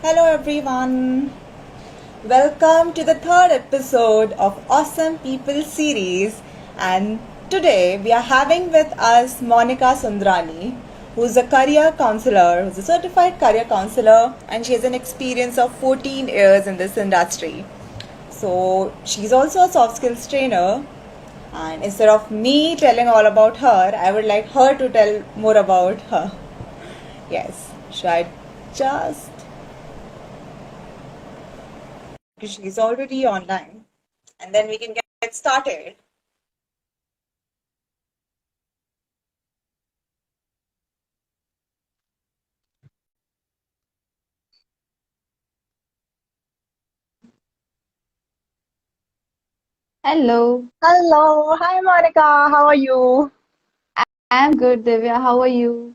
Hello everyone. Welcome to the third episode of Awesome People series, and today we are having with us Monica Sundrani, who's a career counselor, who's a certified career counselor, and she has an experience of 14 years in this industry. So she's also a soft skills trainer, and instead of me telling all about her, I would like her to tell more about her. Yes, should I just because she's already online, and then we can get started. Hello, Hello, hi Monica, how are you? I'm good, Divya. How are you?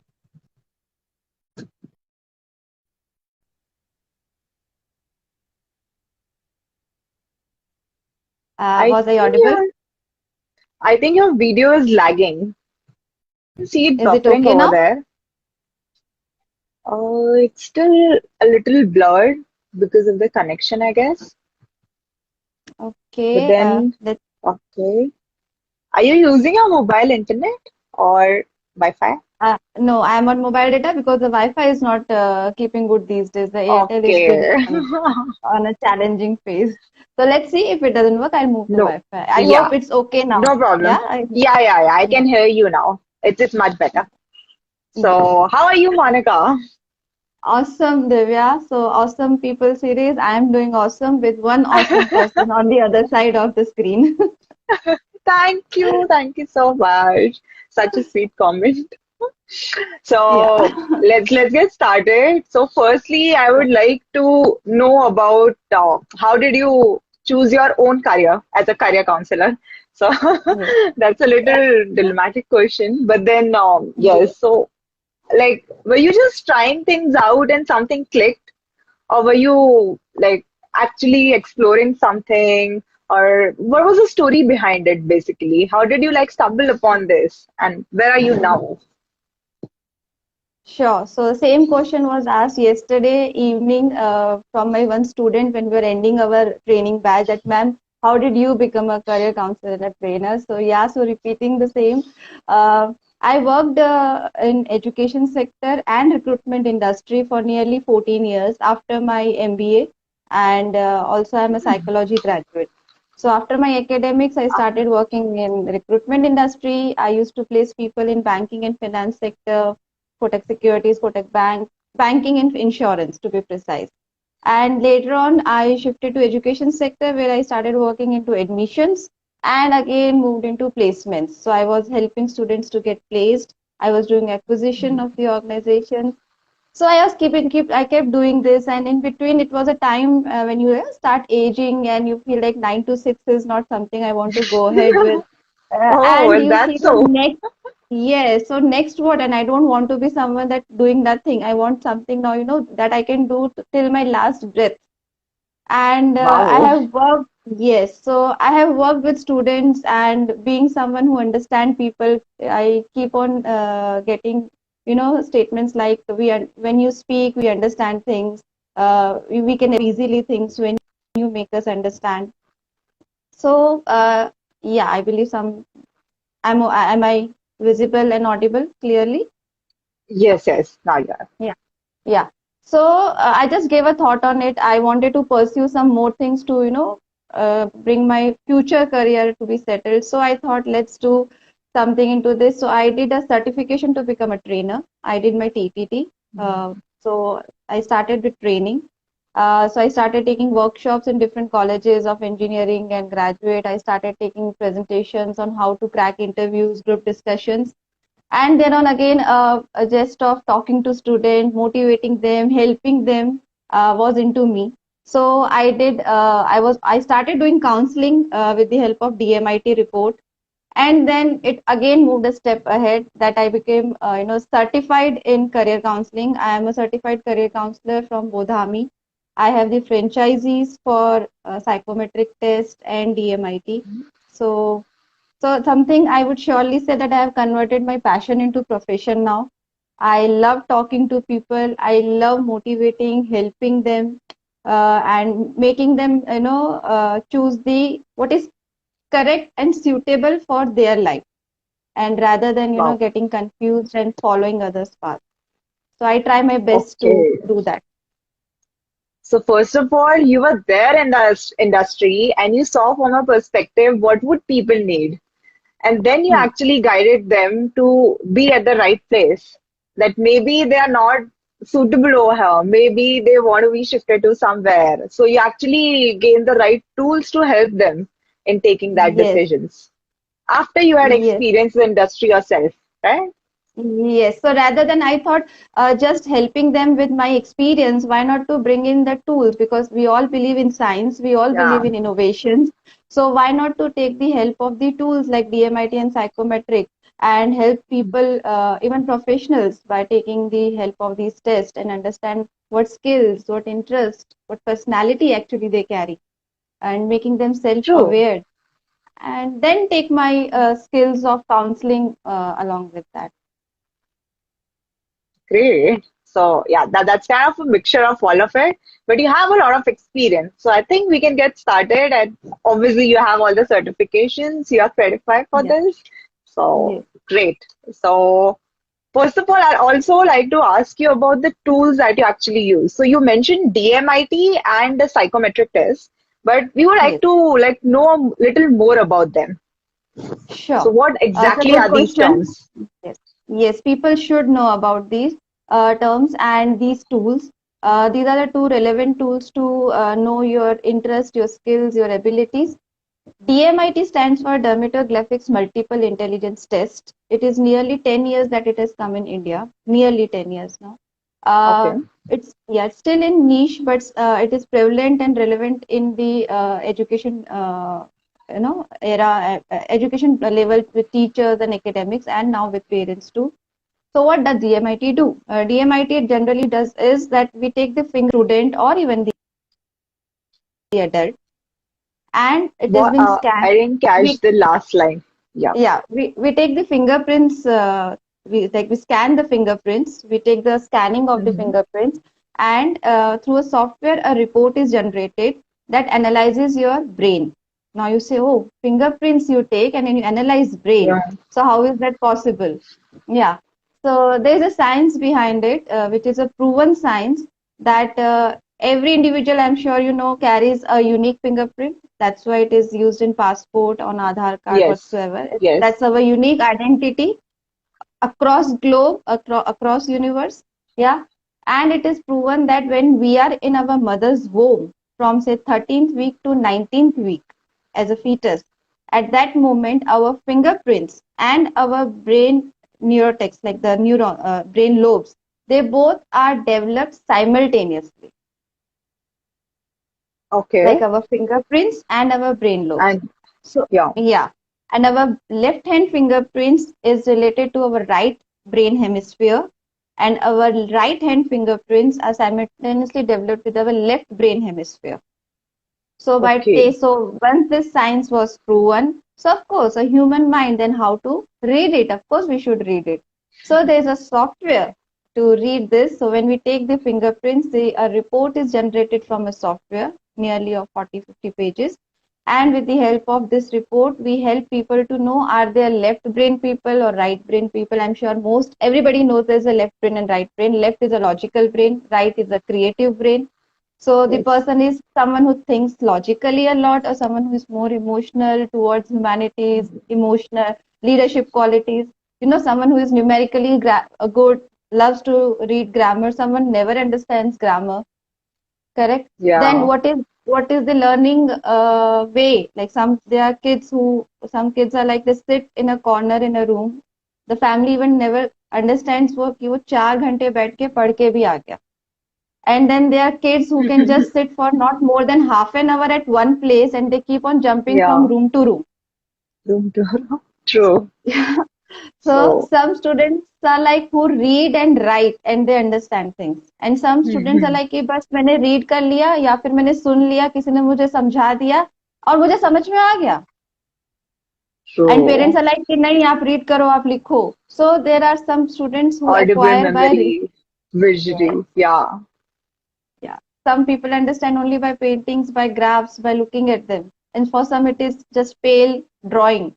I Was I think audible? your I think your video is lagging. See it Is it buffering okay over now? there. It's still a little blurred because of the connection, I guess. But Okay. then, okay. Are you using your mobile internet or Wi-Fi? No, I'm on mobile data because the Wi-Fi is not keeping good these days. The Airtel is going Okay. on a challenging phase. So let's see if it doesn't work. I'll move to No. Wi-Fi. I hope Yeah, it's okay now. no Yeah. problem. Yeah, I Yeah. can hear you now. It's much better. Yes. So, how are you, Monica? Awesome, Divya. So awesome people series. I'm doing awesome with one awesome person on the other side of the screen. Thank you so much. Such a sweet comment. Yeah. So let's get started. So firstly, I would like to know about how did you choose your own career as a career counselor? So Yes. that's a little dramatic question, but then Yes. yes. So like, were you just trying things out and something clicked? Or were you like actually exploring something? Or what was the story behind it basically? How did you like stumble upon this? And where are you now? Sure. So same question was asked yesterday evening from my one student when we were ending our training batch that ma'am, how did you become a career counselor and a trainer? So yeah, so repeating the same. I worked in education sector and recruitment industry for nearly 14 years after my MBA, and also I'm a psychology graduate. So after my academics, I started working in recruitment industry. I used to place people in banking and finance sector, Kotak Securities, Kotak Bank, banking and insurance to be precise. And later on, I shifted to education sector where I started working into admissions and again moved into placements. So I was helping students to get placed. I was doing acquisition of the organization. So I was I kept doing this, and in between, it was a time when you start aging and you feel like 9 to 6 is not something I want to go ahead with, Oh, and is you that see the so? next. Yes, so next what? And I don't want to be someone that doing nothing. I want something now, that I can do till my last breath. And I Wow. have worked, yes, so I have worked with students, and being someone who understand people, I keep on getting, statements like when you speak, we understand things. We can easily things when you make us understand. So, yeah, I believe am I visible and audible clearly? Yes, now you are. Yeah. Yeah. So I just gave a thought on it. I wanted to pursue some more things to, bring my future career to be settled. So I thought let's do something into this. So I did a certification to become a trainer. I did my TTT. So I started with training. So I started taking workshops in different colleges of engineering and graduate. I started taking presentations on how to crack interviews, group discussions, and then on again a gist of talking to students, motivating them, helping them was into me. So I started doing counseling with the help of DMIT report, and then it again moved a step ahead that I became certified in career counseling. I am a certified career counselor from Bodhami. I have the franchisees for psychometric test and DMIT. So something I would surely say that I have converted my passion into profession now. I love talking to people. I love motivating, helping them, and making them, choose the what is correct and suitable for their life, and rather than, Wow. getting confused and following others' path. So I try my best to Okay. do that. So first of all, you were there in the industry and you saw from a perspective what would people need. And then you Hmm. actually guided them to be at the right place. That maybe they are not suitable over here. Maybe they want to be shifted to somewhere. So you actually gain the right tools to help them in taking that Yes, decisions after you had yes. experienced the industry yourself, right? Yes, so rather than I thought just helping them with my experience, why not to bring in the tools? Because we all believe in science, we all Yeah, believe in innovations. So why not to take the help of the tools like DMIT and psychometric and help people, even professionals, by taking the help of these tests and understand what skills, what interest, what personality actually they carry, and making them true. self-aware, and then take my skills of counseling along with that. Great. So yeah, that's kind of a mixture of all of it. But you have a lot of experience. So I think we can get started. And obviously you have all the certifications. You are certified for Yes, this. So yes. great. So first of all, I'd also like to ask you about the tools that you actually use. So you mentioned DMIT and the psychometric test, but we would like Yes, to know a little more about them. So sure. what It's a exactly good are these question. terms? Yes, yes, people should know about these terms and these tools. These are the two relevant tools to know your interest, your skills, your abilities. DMIT stands for Dermatoglyphics Multiple Intelligence Test. It is nearly 10 years that it has come in India, nearly 10 years now. Okay. Uh, it's yeah, it's still in niche, but it is prevalent and relevant in the education, era, education level with teachers and academics, and now with parents too. So what does DMIT do? DMIT generally does is that we take the finger student or even the adult, and it is What, being scanned. I didn't catch We the last line. Yeah. Yeah, we take the fingerprints, we scan the fingerprints, we take the scanning of the Hmm. fingerprints, and through a software a report is generated that analyzes your brain. Now you say, oh, fingerprints you take and then you analyze brain, Yeah. so how is that possible? Yeah, so there's a science behind it, which is a proven science that every individual, I'm sure you know, carries a unique fingerprint. That's why it is used in passport, on Aadhaar card, Yes. whatsoever. Yes. That's our unique identity across globe, across universe. Yeah. And it is proven that when we are in our mother's womb, from say 13th week to 19th week as a fetus, at that moment, our fingerprints and our brain neurotex, like the neuron, brain lobes, they both are developed simultaneously, like Okay. our fingerprints and our brain lobes. And So, yeah. yeah. And our left hand fingerprints is related to our right brain hemisphere, and our right hand fingerprints are simultaneously developed with our left brain hemisphere. Okay. So once this science was proven, so of course, a human mind, then how to read it? Of course, we should read it. So there's a software to read this. So when we take the fingerprints, a report is generated from a software, nearly of 40-50 pages. And with the help of this report, we help people to know, are they left brain people or right brain people? I'm sure most everybody knows there's a left brain and right brain. Left is a logical brain, right is a creative brain. So the Yes. person is someone who thinks logically a lot, or someone who is more emotional towards humanities, emotional leadership qualities. Someone who is numerically good, loves to read grammar. Someone never understands grammar. Correct. Then Yeah. what is the learning way? Like some kids are like they sit in a corner in a room. The family even never understands कि वो 4 घंटे बैठ के पढ़ के भी आ गया. And then there are kids who can just sit for not more than half an hour at one place, and they keep on jumping from Yeah. room to room. Room to true. So So some students are like who read and write and they understand things. And some students are Mhm. like कि बस मैंने read कर लिया या फिर मैंने सुन लिया, किसी ने मुझे समझा दिया और मुझे समझ में आ गया. And parents True. are like कि नहीं आप read करो आप लिखो. So there are some students who Audible acquire by memory, yes, visually. Yeah. yeah. Some people understand only by paintings, by graphs, by looking at them. And for some it is just pale drawing.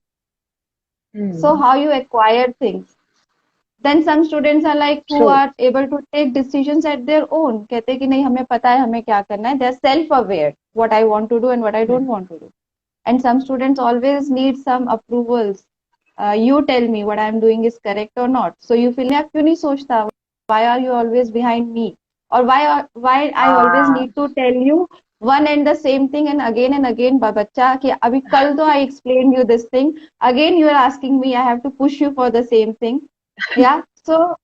So Hmm. how you acquire things. Then some students are like who True. are able to take decisions at their own. कहते हैं कि नहीं हमें पता है हमें क्या करना है. They are self-aware what I want to do and what I don't Hmm. want to do. And some students always need some approvals. You tell me what I'm doing is correct or not. So you feel आप क्यों नहीं सोचता? Why are you always behind me? Or why I always Ah. need to tell you one and the same thing and again बच्चा कि अभी कल तो I explained you this thing. Again you are asking me. I have to push you for the same thing. Yeah. So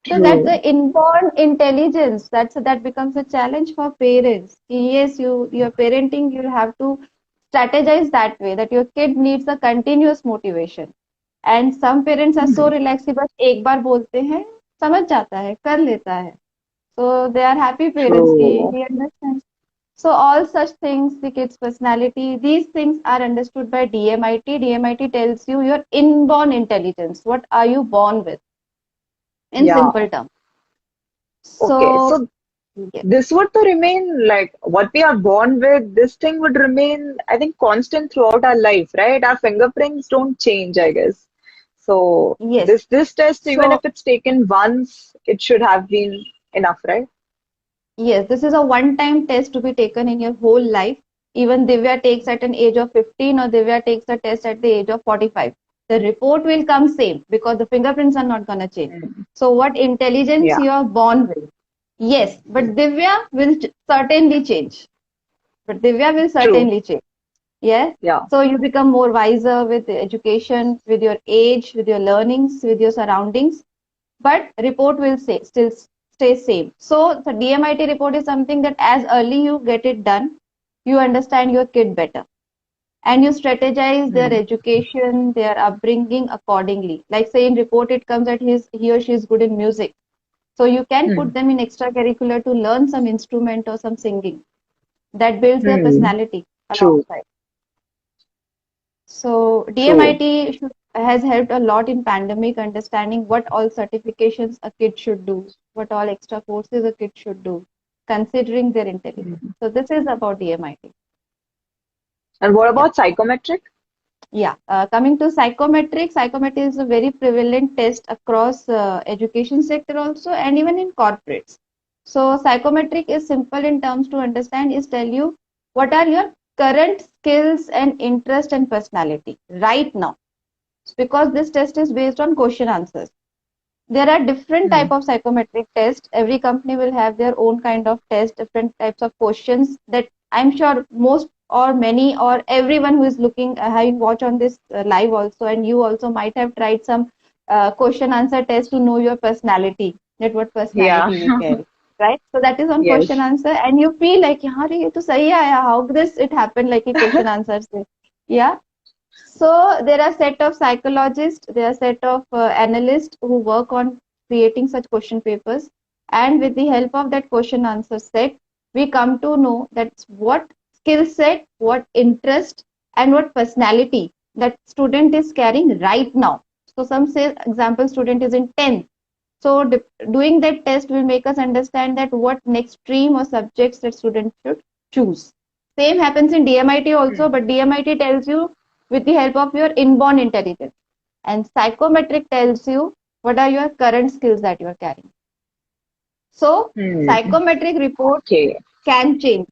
that's the True. inborn intelligence. That becomes a challenge for parents. Yes, you're parenting, you'll have to strategize that way that your kid needs a continuous motivation. And some parents are so Hmm. relaxed कि बस एक बार बोलते हैं समझ जाता है कर लेता है. So they are happy parents कि True. he understands. So all such things, the kid's personality, these things are understood by DMIT. DMIT tells you your inborn intelligence. What are you born with? In Yeah. simple terms. Okay. So So yes, this would to remain like what we are born with, this thing would remain, I think, constant throughout our life, right? Our fingerprints don't change, I guess. So yes. this test, even if So it's taken once, it should have been enough, right? yes, this is a one-time test to be taken in your whole life. Even Divya takes at an age of 15 or Divya takes a test at the age of 45. The report will come same because the fingerprints are not gonna change. Mm. So what intelligence Yeah. you are born with? Yes, but Divya will certainly change. But Divya will True. certainly change. Yeah. Yeah. So you become more wiser with the education, with your age, with your learnings, with your surroundings. But report will say still stay same. So the DMIT report is something that as early you get it done, you understand your kid better and you strategize their Mm. education, their upbringing accordingly. Like say in report it comes that he or she is good in music. So you can put Mm. them in extracurricular to learn some instrument or some singing. That builds their Mm. personality True. alongside. So True. DMIT has helped a lot in pandemic understanding what all certifications a kid should do, what all extra courses a kid should do, considering their intelligence. Mm. So this is about DMIT. And what Yeah, about psychometric? yeah. Coming to psychometric, psychometric is a very prevalent test across education sector also and even in corporates. So psychometric is simple in terms to understand is tell you what are your current skills and interest and personality right now because this test is based on question answers. There are different type Mm. of psychometric tests. Every company will have their own kind of test, different types of questions that I'm sure most or many or everyone who is looking having watch on this live also and you also might have tried some question answer test to know your personality, that what Yeah. personality you carry, right? So that is on question Yes. answer and you feel like yaar ye to sahi aaya, how this it happened like a question answer se. Yeah. So there are set of psychologists, there are set of analysts who work on creating such question papers, and with the help of that question answer set, we come to know that what skill set, what interest, and what personality that student is carrying right now. So some say example student is in 10th. So doing that test will make us understand that what next stream or subjects that student should choose. Same happens in DMIT also, Mm. but DMIT tells you with the help of your inborn intelligence. And psychometric tells you what are your current skills that you are carrying. So Mm. psychometric report Okay. can change.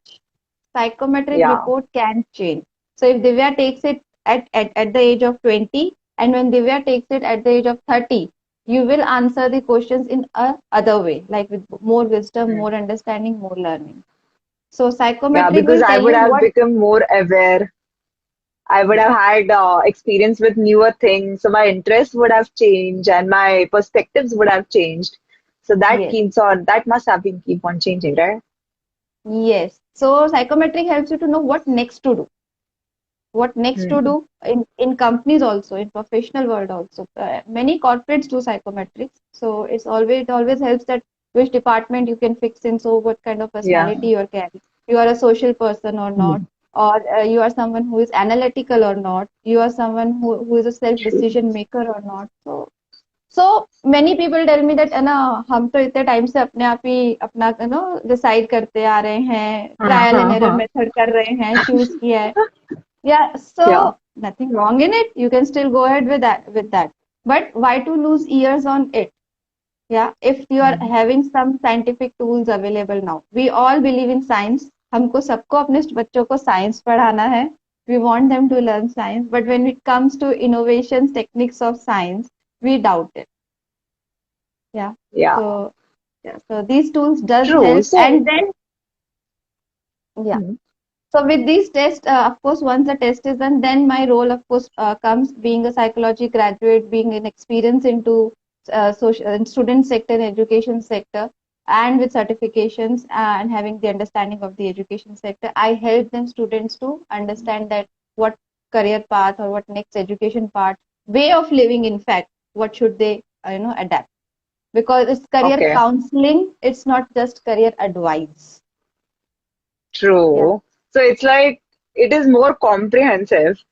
Psychometric Yeah. report can change. So if Divya takes it at the age of 20 and when Divya takes it at the age of 30, you will answer the questions in a other way, like with more wisdom, Mm. more understanding, more learning. So Yeah, psychometric because will I tell would you have what, become more aware. I would yes, have had experience with newer things, so my interests would have changed and my perspectives would have changed. So that yes, keeps on, that must have been keep on changing, right? yes. So psychometric helps you to know what next to do. What next to Hmm. do in companies also, in professional world also. Many corporates do psychometrics. So it always helps that which department you can fix in. So what kind of Yeah. personality you're carrying. You are a social person or Hmm. not. or you are someone who is analytical or not, you are someone who is a self True. decision maker or not. So many people tell me that ना हम तो इतने time से अपने आप ही अपना decide करते आ रहे हैं, trial and error Uh-huh. Method कर रहे हैं, चूज किया है. Yeah, Yeah. so nothing wrong in it. You can still go ahead with that. But why to lose years on it? Yeah, if you are having some scientific tools available now. We all believe in science. हमको सबको अपने बच्चों को science पढ़ाना है. We want them to learn science. But when it comes to innovations, techniques of science, we doubt it. Yeah. Yeah. So yeah, so these tools does True. help. So, And then yeah. hmm, So with these tests, of course, once the test is done, then my role, of course, comes being a psychology graduate, being an experience into social student sector and education sector, and with certifications and having the understanding of the education sector, I help them students to understand that what career path or what next education path, way of living, in fact, what should they adapt, because it's career okay. counseling, it's not just career advice. Yeah. True. So it's like it is more comprehensive.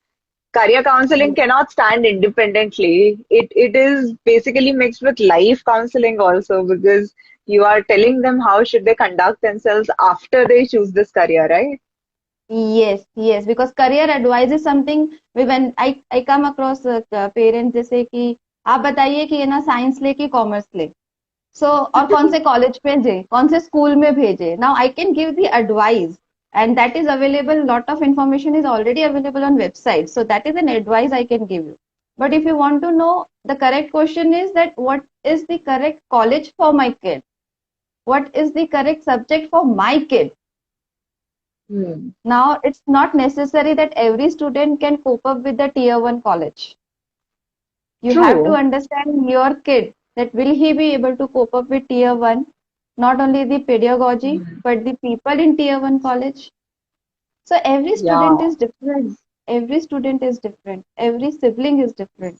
Career counseling cannot stand independently. It is basically mixed with life counseling also, because you are telling them how should they conduct themselves after they choose this career, right? Yes, yes, because career advice is something when I come across parents जैसे कि आप बताइए कि ना science ले कि commerce ले, सो और कौन से कॉलेज भेजे, कौन से स्कूल में भेजे. Now I can give the advice and that is available, lot of information is already available on website, so that is an advice I can give you. But if you want to know, the correct question is that what is the correct college for my kid, what is the correct subject for my kid. Hmm. Now it's not necessary that every student can cope up with the tier 1 college. You have to True. understand your kid, that will he be able to cope up with tier 1, not only the pedagogy but the people in tier 1 college. So every student Yeah. is different. Every student is different. Every sibling is different.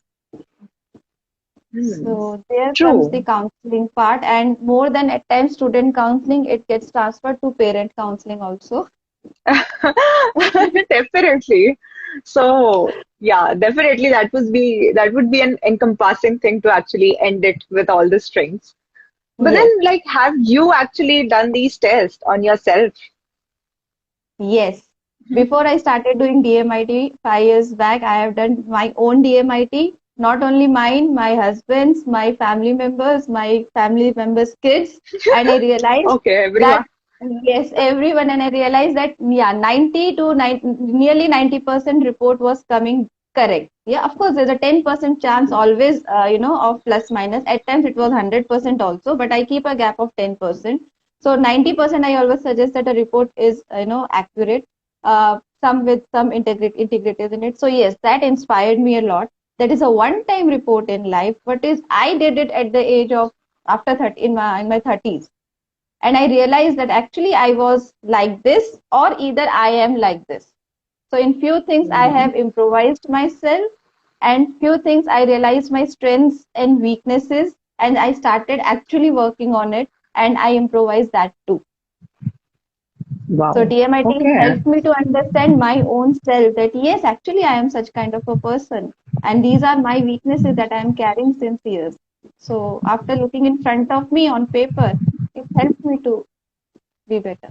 Hmm. So there comes the True. counseling part, and more than at times student counseling, it gets transferred to parent counseling also. Definitely. So, yeah, definitely that would be an encompassing thing to actually end it with all the strings. But Yes, then, like, have you actually done these tests on yourself? yes. Before I started doing DMIT 5 years back, I have done my own DMIT. Not only mine, my husband's, my family members' kids, and I realized Okay, that everyone. yes, everyone, and I realized that yeah, 90 to 9, nearly 90% report was coming correct. Yeah, of course, there's a 10% chance always, of plus minus. At times it was 100% also, but I keep a gap of 10%. So 90% I always suggest that a report is, accurate, some with some integrities in it. So yes, that inspired me a lot. That is a one-time report in life. But is I did it at the age of after 30 in my 30s, and I realized that actually I was like this, or either I am like this. So in few things I Hmm. have improvised myself, and few things I realized my strengths and weaknesses, and I started actually working on it, and I improvised that too. So Wow. DMIT Okay. helped me to understand my own self, that yes, actually I am such kind of a person, and these are my weaknesses that I am carrying since years. So after looking in front of me on paper, it helped me to be better.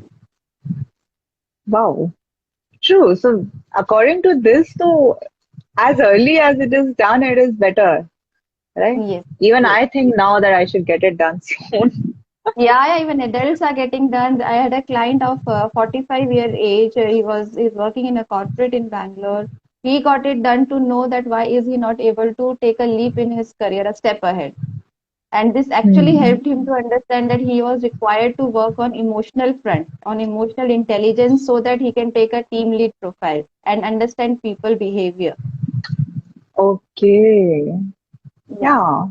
Wow. True. So, according to this, so as early as it is done, it is better, right? Yes, Even yes. I think now that I should get it done soon. Yeah, even adults are getting done. I had a client of 45-year age. He's working in a corporate in Bangalore. He got it done to know that why is he not able to take a leap in his career, a step ahead. And this actually Hmm. helped him to understand that he was required to work on emotional front, on emotional intelligence, so that he can take a team lead profile and understand people behavior. Okay. Yeah. Yeah.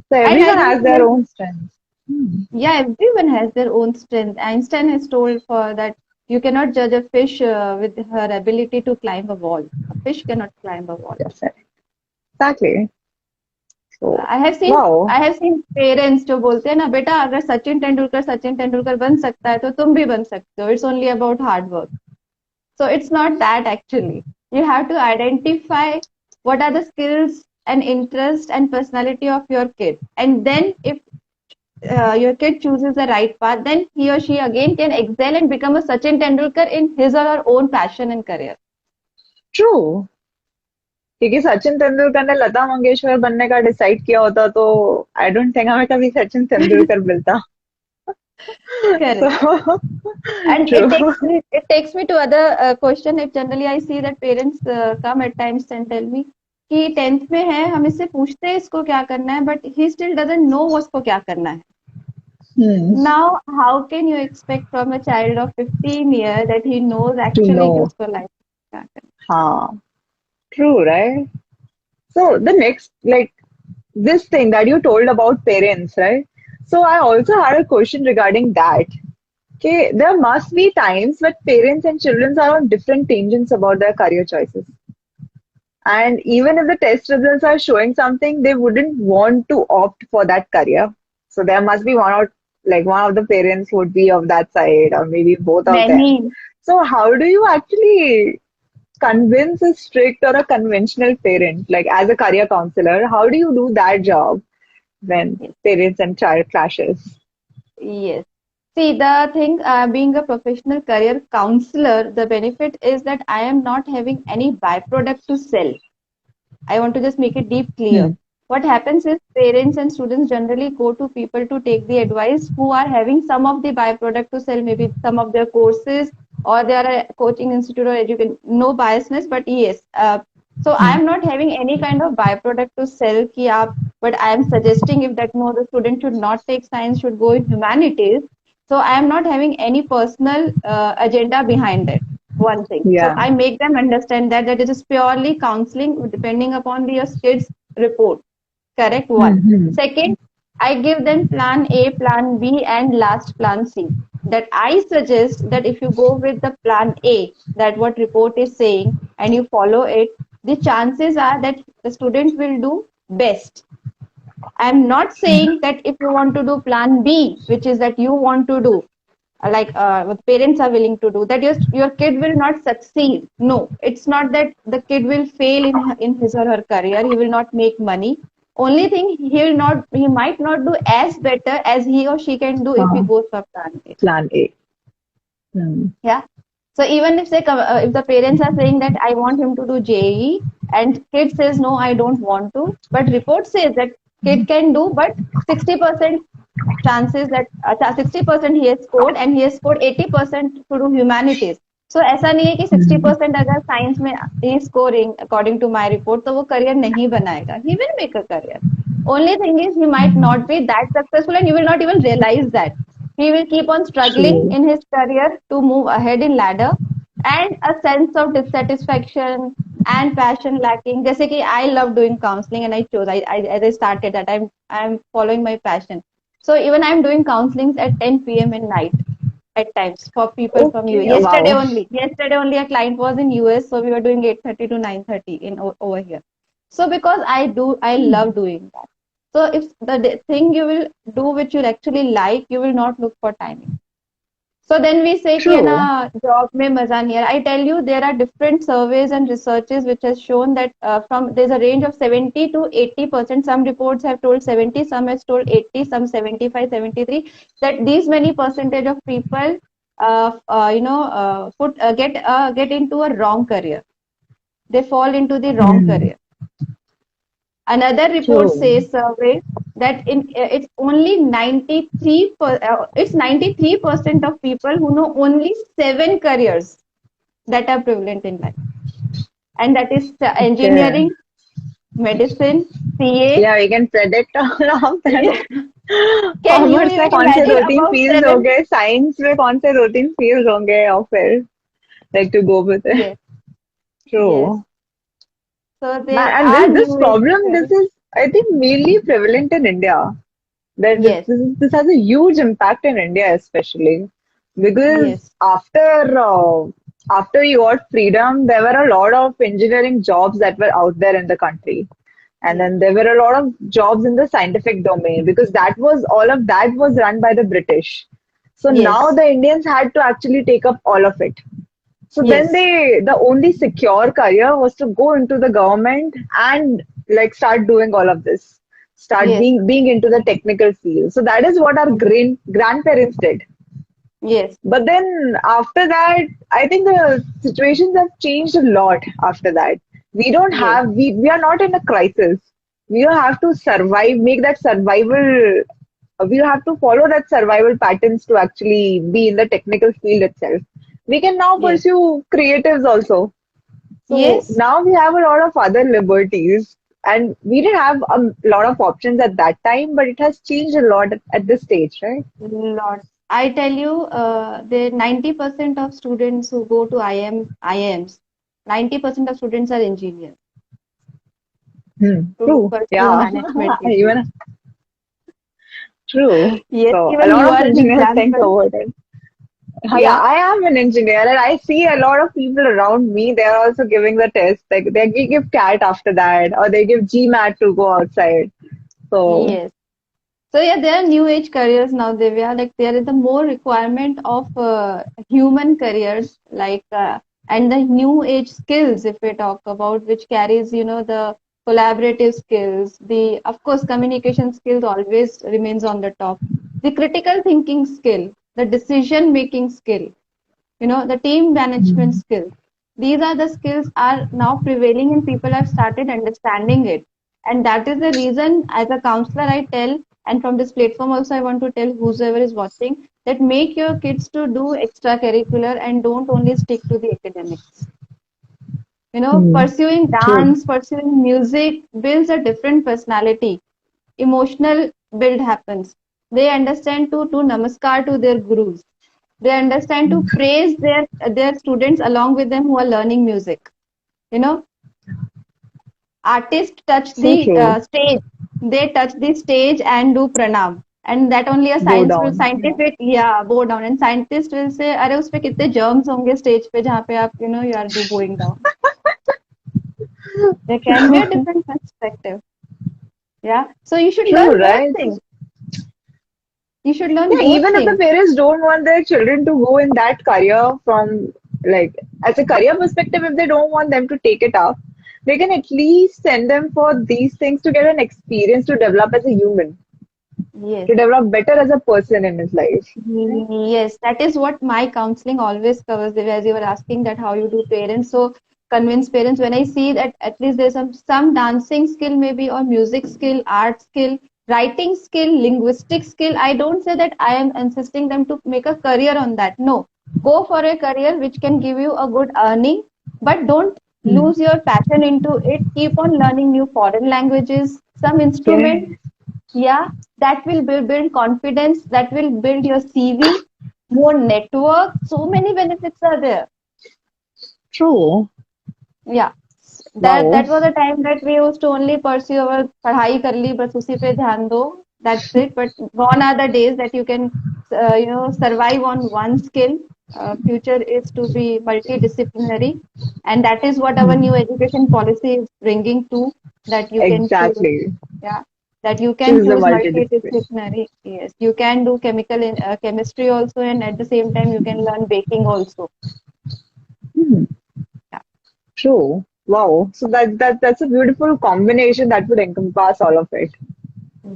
So And I everyone don't has their feel, own strengths. Hmm. yeah, everyone has their own strength. Einstein has told for that you cannot judge a fish with her ability to climb a wall. A fish cannot climb a wall. Yes, exactly. So, I have seen wow. I have seen parents जो बोलते हैं ना बेटा अगर सचिन तेंदुलकर बन सकता है तो तुम भी बन सकते हो. It's only about hard work. So it's not that actually. You have to identify what are the skills and interest and personality of your kid. And then if your kid chooses the right path, then he or she again can excel and become a Sachin Tendulkar in his or her own passion and career. True. क्योंकि सचिन तेंदुलकर ने लता मंगेशकर बनने का decide किया होता तो I don't think हमें कभी सचिन तेंदुलकर मिलता. Correct. So, And true. it takes me to other question. If generally I see that parents come at times and tell me कि 10th में है, हम इससे पूछते हैं इसको क्या करना है, but he still doesn't know उसको क्या करना है. Now, how can you expect from a child of 15 years that he knows To actually कि know. उसको life में क्या करना है? हाँ. True, right? So the next, like this thing that you told about parents, right? So I also had a question regarding that. Okay, there must be times when parents and children are on different tangents about their career choices. And even if the test results are showing something, they wouldn't want to opt for that career. So there must be one of the parents would be of that side, or maybe both of them. Many. So how do you actually convince a strict or a conventional parent, like as a career counselor, how do you do that job when Yes. parents and child clashes? Yes. See, the thing, being a professional career counselor, the benefit is that I am not having any byproduct to sell. I want to just make it deep clear. What happens is parents and students generally go to people to take the advice who are having some of the byproduct to sell, maybe some of their courses, or they are a coaching institute or education. No biasness, but yes. So I am not having any kind of byproduct to sell, but I am suggesting if that no, the student should not take science, should go in humanities. So I am not having any personal agenda behind it. One thing. So Yeah. I make them understand that it is purely counseling depending upon your kid's report. Correct. One. Second, I give them plan A, plan B, and last plan C. That I suggest that if you go with the plan A, that what report is saying, and you follow it, the chances are that the student will do best. I'm not saying that if you want to do plan B, which is that you want to do, what parents are willing to do, that your kid will not succeed. No, it's not that the kid will fail in his or her career. He will not make money. Only thing he might not do as better as he or she can do if he goes for plan A. Plan A. Yeah. So even if if the parents are saying that I want him to do JEE and kid says no, I don't want to, but report says that kid can do, but 60% chances that 60% he has scored and he has scored 80% to do humanities. So ऐसा नहीं है कि 60% अगर science में he is scoring according to my report तो वो career नहीं बनाएगा. He will make a career. Only thing is he might not be that successful and he will not even realize that. He will keep on struggling True. in his career to move ahead in ladder, and a sense of dissatisfaction and passion lacking. जैसे कि I love doing counseling and I chose as I started that I'm following my passion. So even I'm doing counselings at 10 p.m. in night at times for people from Okay. US. Wow. Yesterday only a client was in US, so we were doing 8:30 to 9:30 over here. So because I love doing that. So if the thing you will do which you actually like, you will not look for timing. So then we say कि True. ना job में मजा नहीं है. I tell you there are different surveys and researches which has shown that there's a range of 70 to 80%. Some reports have told 70, some has told 80, some 75, 73. That these many percentage of people get into a wrong career. They fall into the wrong career. Another report True. says survey that it's only 93% of people who know only 7 careers that are prevalent in life, and that is engineering, medicine, CA. Yeah, we can predict all of them. Can you commerce में even कौन से imagine 2-3 about field 7? होंगे, science में कौन से 2-3 field होंगे, और फिर like to go with it. Yes, True. yes. So there And are this new problem, careers. this is, I think, mainly prevalent in India. That Yes, this has a huge impact in India, especially because yes, after you got freedom, there were a lot of engineering jobs that were out there in the country, and yes, then there were a lot of jobs in the scientific domain because all of that was run by the British. So now yes, the Indians had to actually take up all of it. So then Yes, the only secure career was to go into the government and like start doing all of this, start yes, being into the technical field. So that is what our grandparents did. yes, But then after that, I think the situations have changed a lot after that. We don't yes, have, we are not in a crisis. We have to survive, make that survival, we have to follow that survival patterns to actually be in the technical field itself. We can now yes, pursue creatives also. So yes. now we have a lot of other liberties. And we didn't have a lot of options at that time, but it has changed a lot at this stage, right? Lot. I tell you, the 90% of students who go to IIMs, 90% of students are engineers Hmm. to True. pursue Yeah. management degrees. Even true. Yes, So a even lot you of are an engineers think example. about it. Yeah, Yeah. I am an engineer and I see a lot of people around me, they're also giving the test. Like they give CAT after that or they give GMAT to go outside. So, Yes. So yeah, there are new age careers now, Divya. Like there is a more requirement of human careers, like and the new age skills, if we talk about, which carries, the collaborative skills. The of course communication skills always remains on the top. The critical thinking skill, the decision making skill, the team management skills. These are the skills are now prevailing and people have started understanding it. And that is the reason as a counselor I tell, and from this platform also I want to tell whosoever is watching, that make your kids to do extracurricular and don't only stick to the academics. hmm, Pursuing true. dance, pursuing music builds a different personality. Emotional build happens. They understand to do namaskar to their gurus. They understand to praise their students along with them who are learning music. You know, artists touch So the true. stage. They touch the stage and do pranam. And that only a Bow down. scientific, yeah, bow down. And scientist will say, अरे उसपे कितने germs होंगे stage पे जहाँ पे आप, you are do going down. There can be a different perspective. Yeah. So you should True, learn both right? things. You should learn Yeah, both even if the things. parents don't want their children to go in that career from like as a career perspective, if they don't want them to take it up, they can at least send them for these things to get an experience to develop as a human, Yes. to develop better as a person in his life. Right? Yes, that is what my counseling always covers. As you were asking that how you do parents, so convince parents. When I see that at least there's some dancing skill maybe or music skill, art skill, writing skill, linguistic skill. I don't say that I am insisting them to make a career on that. No, go for a career which can give you a good earning, but don't Hmm. lose your passion into it. Keep on learning new foreign languages, some instrument, Yeah, yeah, that will build confidence, that will build your CV, more network. So many benefits are there. true. Yeah. That Wow. was a time that we used to only pursue our पढ़ाई कर ली बस उसी पे ध्यान दो. That's it. But gone are the days that you can survive on one skill. Future is to be multidisciplinary, and that is what our new Hmm. education policy is bringing to, that you can choose. Exactly. Yeah, that you can Choose the choose multidiscipline. multidisciplinary. Yes, you can do chemistry also, and at the same time you can learn baking also. Hmm. Yeah. True. Wow. So that's a beautiful combination that would encompass all of it.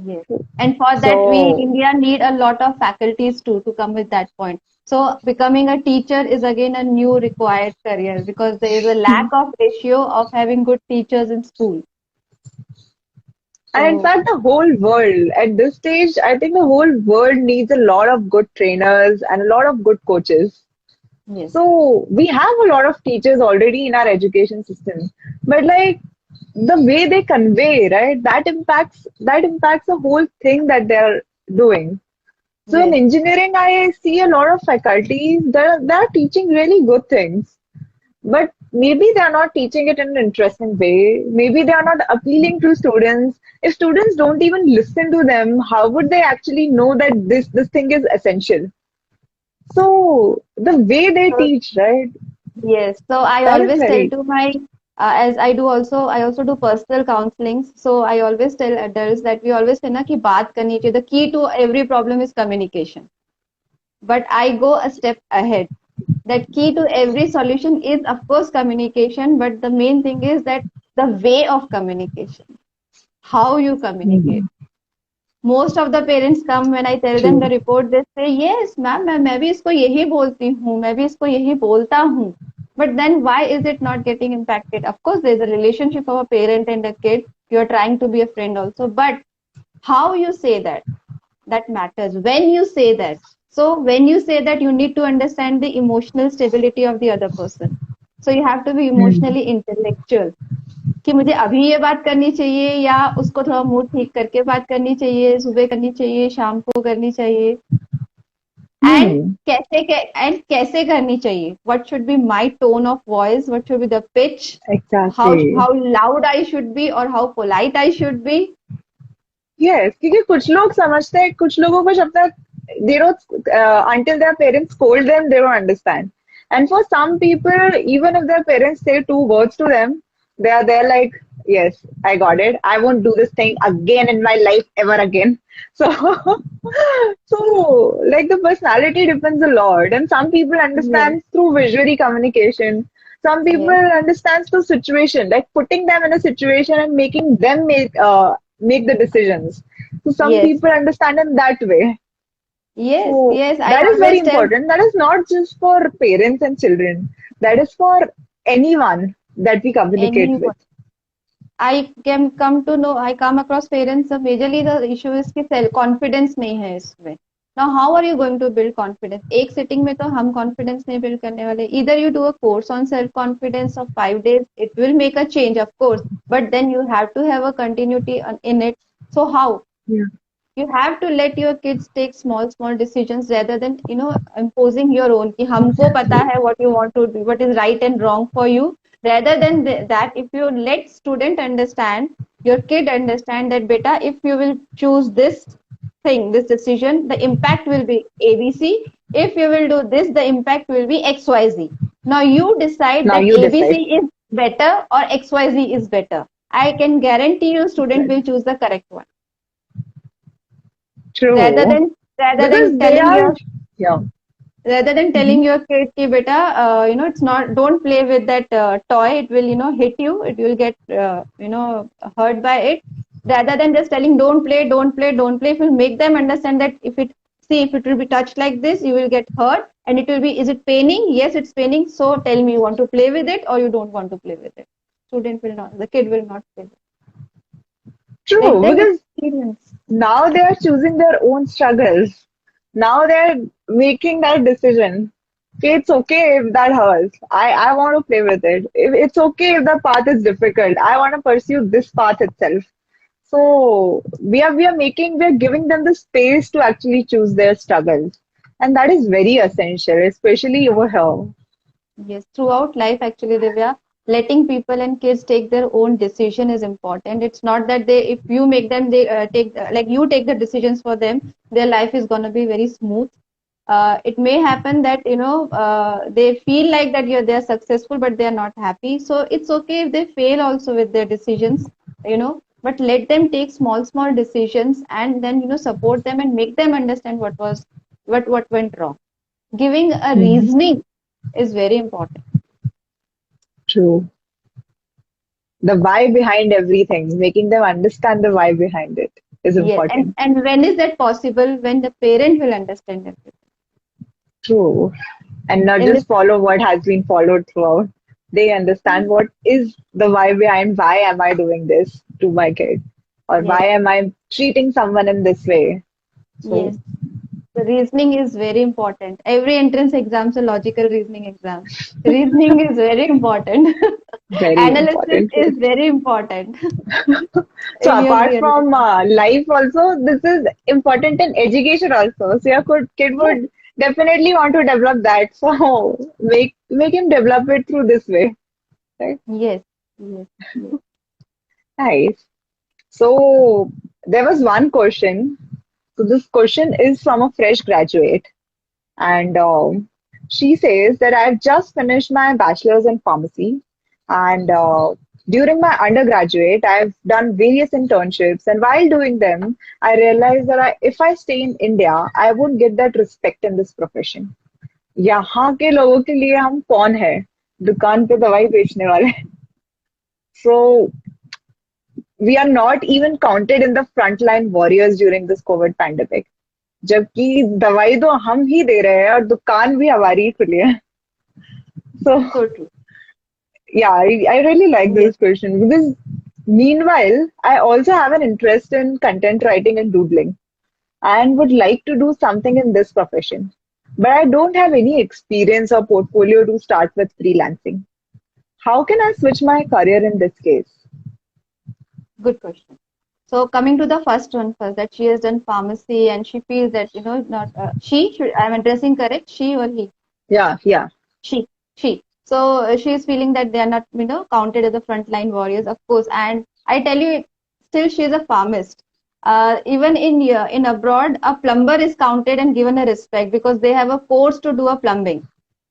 Yes. And for that, we So India need a lot of faculties too to come with that point. So becoming a teacher is again a new required career because there is a lack of ratio of having good teachers in school. and in So fact, the whole world at this stage, I think the whole world needs a lot of good trainers and a lot of good coaches. yes, So we have a lot of teachers already in our education system, but like the way they convey, right, that impacts the whole thing that they're doing. So in yes, engineering, I see a lot of faculties that are teaching really good things. But maybe they are not teaching it in an interesting way. Maybe they are not appealing to students. If students don't even listen to them, how would they actually know that this thing is essential? So the way they so teach, right? yes. So I That is always tell very to my as I also do personal counseling. So I always tell adults that we always say na कि बात करनी चाहिए. The key to every problem is communication. But I go a step ahead. That key to every solution is, of course, communication, but the main thing is that the way of communication, how you communicate. Hmm. Most of the parents come when I tell them the True. report, they say, yes, ma'am, मैं भी इसको यही बोलती हूँ, मैं भी इसको यही बोलता हूँ. But then why is it not getting impacted? Of course, there's a relationship of a parent and a kid. You're trying to be a friend also, but how you say that matters. When you say that, so when you say that, you need to understand the emotional stability of the other person. So you have to be Hmm. emotionally intellectual. कि मुझे अभी ये बात करनी चाहिए या उसको थोड़ा मूड ठीक करके बात करनी चाहिए, सुबह करनी चाहिए, शाम को करनी चाहिए. And Hmm. कैसे करनी चाहिए. What should be my tone of voice, what should be the pitch, how Exactly. How loud I should be और how polite I should be. Yes, क्योंकि कुछ लोग समझते हैं, कुछ लोगों को जब तक they don't until their parents scold them, they don't understand. And for some people, even if their parents say two words to them, they're like, yes, I got it. I won't do this thing again in my life ever again. So so like the personality depends a lot. And some people Yes, understand through visually communication. Some people yes, understand through situation, like putting them in a situation and making them make the decisions. So some yes, people understand in that way. yes, So yes. I that is very always tell. important. That is not just for parents and children. That is for anyone that we communicate with. Anyone. I can come to know, I come across parents, majorly the issue is कि self confidence नहीं है इसमें. Now how are you going to build confidence? एक sitting में तो हम confidence नहीं build करने वाले. Either you do a course on self confidence of 5 days, it will make a change, of course, but then you have to have a continuity in it. So how? Yeah. You have to let your kids take small decisions rather than imposing your own कि हमको पता है what you want to do, what is right and wrong for you. Rather than that, if you let student understand, your kid understand that beta, if you will choose this thing, this decision, the impact will be ABC. If you will do this, the impact will be XYZ. Now you decide Now that you ABC decide. is better or XYZ is better. I can guarantee you student will choose the correct one rather True. than rather than Because they telling are, your yeah. rather than Mhm. telling your kid ki beta, it's not, don't play with that toy, it will hit you, it will get hurt by it. Rather than just telling don't play, if you make them understand that if it will be touched like this, you will get hurt, and it will be, is it paining? Yes, it's paining, so tell me, you want to play with it or you don't want to play with it. Student will not, the kid will not play with it. Let True. them Because experience. now they are choosing their own struggles. Now they're making that decision. Okay, it's okay if that hurts. I want to play with it. It's okay if the path is difficult. I want to pursue this path itself. So we are giving them the space to actually choose their struggles. And that is very essential, especially over here. Yes, throughout life, actually, Divya, letting people and kids take their own decision is important. It's not that if you make them, they like you take the decisions for them, their life is gonna be very smooth. It may happen that they feel like that they're successful, but they're not happy. So it's okay if they fail also with their decisions, but let them take small decisions and then support them and make them understand what went wrong. Giving a Mhm. reasoning is very important. True. The why behind everything, making them understand the why behind it is Yes, and important. and when is that possible? When the parent will understand everything. True. And not In this, just follow what has been followed throughout. They understand what is the why behind why am I doing this to my kid? Or yes, why am I treating someone in this way? So, yes, the reasoning is very important. Every entrance exam is a logical reasoning exam. Reasoning is very important. very Analysis important. is very important So, in your apart real from life. life, also, this is important in education also. So, your kid Yes, would definitely want to develop that. So, make him develop it through this way. Right? yes, yes, yes, Nice. So there was one question. So this question is from a fresh graduate, and she says that I've just finished my bachelor's in pharmacy, and during my undergraduate, I've done various internships, and while doing them, I realized that if I stay in India, I won't get that respect in this profession. यहाँ के लोगों के लिए हम कौन है, दुकान पे दवाई बेचने वाले. So we are not even counted in the frontline warriors during this COVID pandemic. जबकि दवाई तो हम ही दे रहे हैं और दुकान भी हमारी ही खुली है. So So true. yeah, I really like Yes. this question because meanwhile, I also have an interest in content writing and doodling and would like to do something in this profession. But I don't have any experience or portfolio to start with freelancing. How can I switch my career in this case? Good question. So coming to the first one first, that she has done pharmacy and she feels that not she should. I'm addressing correct. She or he? Yeah, yeah. She. She. So she is feeling that they are not counted as the frontline warriors, of course. And I tell you, still she is a pharmacist. Even in abroad, a plumber is counted and given a respect because they have a course to do a plumbing.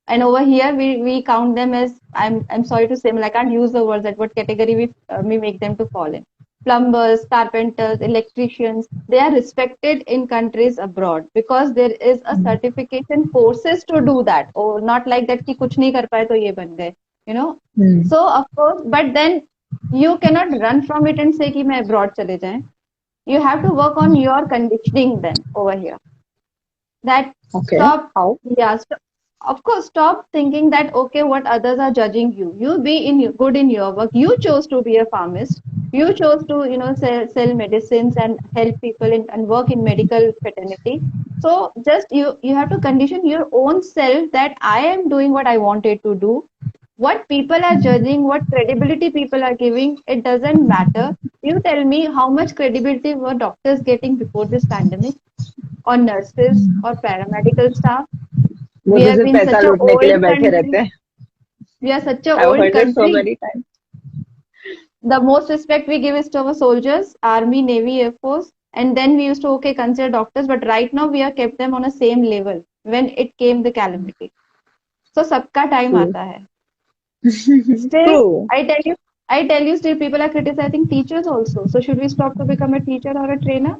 And over here, we count them as I'm sorry to say, I can't use the words that what category we make them to fall in. Plumbers, carpenters, electricians, they are respected in countries abroad because there is a certification courses to do that. Or not like that कि कुछ नहीं कर पाए तो ये बन गए, you know. Hmm. So of course, but then you cannot run from it and say कि मैं abroad चले जाएं. You have to work on your conditioning then over here. That Okay. stop, How? yeah, of course, stop thinking that okay, what others are judging you. You be good in your work. You chose to be a pharmacist. You chose to sell medicines and help people and work in medical fraternity. So just you have to condition your own self that I am doing what I wanted to do. What people are judging, what credibility people are giving, it doesn't matter. You tell me how much credibility were doctors getting before this pandemic, or nurses, or paramedical staff. वो We तो have सिर्फ been पैसा such a लूटने के लिए old बैठे country. रहते हैं. We are such a I've old heard it so country. many times. The most respect we give is to our soldiers, army, navy, air force, and then we used to consider doctors. But right now we are kept them on a same level when it came the calamity. So सबका time True. आता है. Still, True. I tell you, still people are criticizing teachers also. So should we stop to become a teacher or a trainer?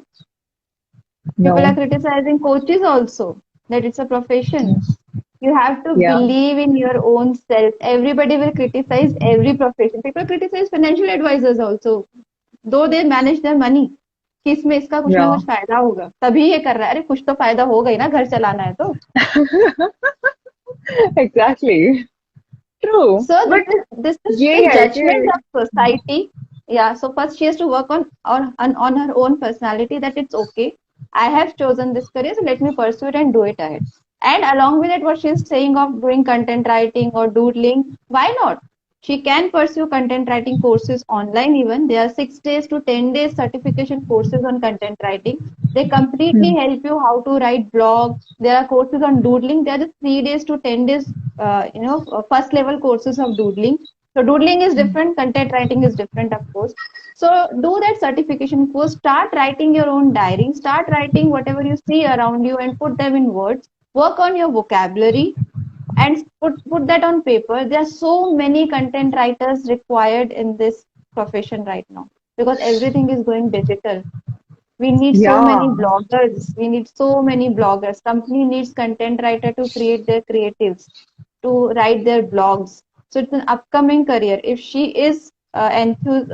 People are No. criticizing coaches also, that it's a profession. You have to Yeah. believe in your own self. Everybody will criticize every profession. People criticize financial advisors also, though they manage their money. कि इसमें इसका कुछ ना Yeah. कुछ फायदा होगा, तभी ये कर रहा है. अरे कुछ तो फायदा होगा ही ना, घर चलाना है तो. Exactly. True. So But this is ये the है judgment कि of society. Yeah. So first she has to work on her own personality, that it's okay. I have chosen this career, so let me pursue it and do it ahead. And along with it, what she's saying of doing content writing or doodling, why not? She can pursue content writing courses online even. There are 6 days to 10 days certification courses on content writing. They completely help you how to write blog. There are courses on doodling. There are just 3 days to 10 days, first level courses of doodling. So doodling is different, content writing is different, of course. So do that certification course, start writing your own diary, start writing whatever you see around you and put them in words. Work on your vocabulary and put that on paper. There are so many content writers required in this profession right now because everything is going digital. We need so many yeah. bloggers. We need so many bloggers. Company needs content writer to create their creatives, to write their blogs. So it's an upcoming career. If she is enthused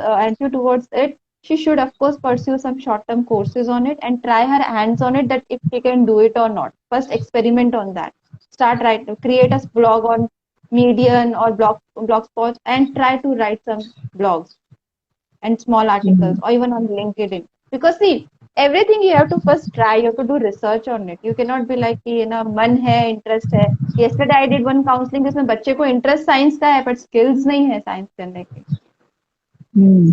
towards it, she should of course pursue some short-term courses on it and try her hands on it, that if she can do it or not. First experiment on that. Start create a blog on Medium or Blogspot and try to write some blogs and small articles or even on LinkedIn. Because see, everything you have to first try, you have to do research on it. You cannot be like कि ना मन है, interest है. Yesterday I did one counseling जिसमें बच्चे को interest science का है but skills नहीं है science करने के.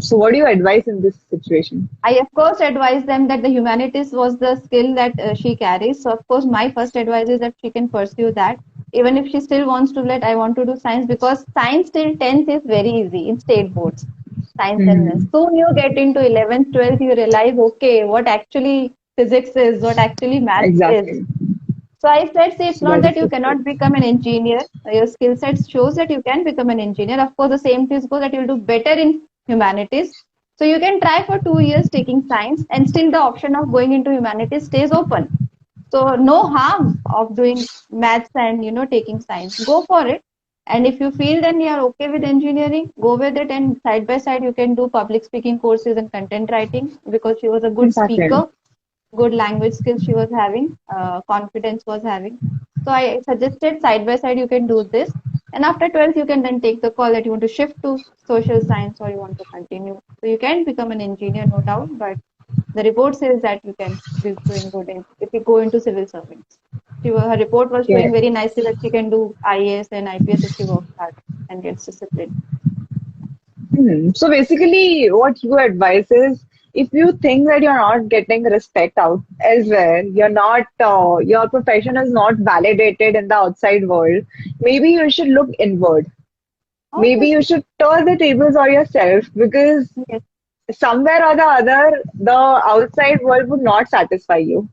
So what do you advise in this situation? I of course advise them that the humanities was the skill that she carries. So of course my first advice is that she can pursue that. Even if she still wants to let I want to do science, because science till 10th is very easy in state boards. Science and maths. Soon you get into 11th, 12th, you realize, okay, what actually physics is, what actually maths is. Exactly. So I said, see, it's not That that is you so cannot true. become an engineer. Your skill set shows that you can become an engineer. Of course, the same things go that you'll do better in humanities. So you can try for 2 years taking science and still the option of going into humanities stays open. So no harm of doing maths and taking science. Go for it. And if you feel then you are okay with engineering, go with it. And side by side, you can do public speaking courses and content writing because she was a good Exactly. speaker, good language skills she was having, confidence was having. So I suggested side by side you can do this. And after 12th, you can then take the call that you want to shift to social science or you want to continue. So you can become an engineer, no doubt, but the report says that you can be doing good if you go into civil servants. Her report was Yeah. showing very nicely that she can do IAS and IPS if she works hard and gets disciplined. So basically, what you advise is if you think that you're not getting respect out elsewhere, your profession is not validated in the outside world, maybe you should look inward. Maybe you Obviously, should turn the tables on yourself because yes, somewhere or the other, the outside world would not satisfy you.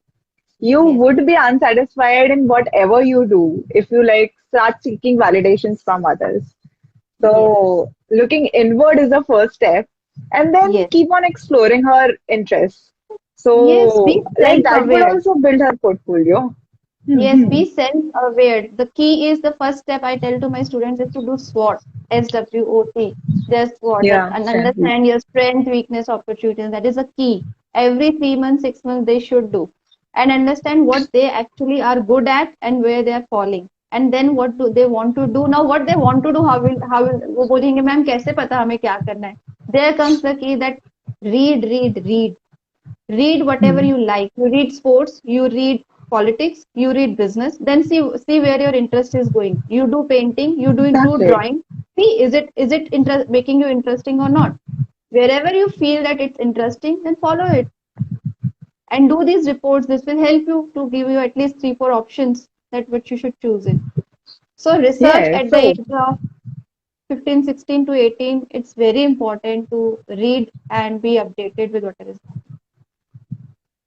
You yes, would be unsatisfied in whatever you do if you like start seeking validations from others. yes, So looking inward is the first step, and then yes, keep on exploring her interests. yes. So Be like that would self-aware. also build her portfolio. Yes, Hmm. be self-aware. The key is the first step I tell to my students is to do SWOT, SWOT, their SWOT, that Yeah, and same. understand your strength, weakness, opportunities. That is a key. Every 3 months, 6 months, they should do and understand what they actually are good at and where they are falling. And then what do they want to do? Now, what they want to do, how will वो बोलेंगे ma'am कैसे पता हमें क्या करना है? There comes the key that read whatever Hmm. you like. You read sports, you read politics, you read business, then see where your interest is going. You do painting, do Exactly. drawing. See, is it making you interesting or not? Wherever you feel that it's interesting, then follow it and do these reports. This will help you to give you at least 3 4 options that what you should choose in. So research Yeah. at the So age of 15, 16 to 18, it's very important to read and be updated with whatever is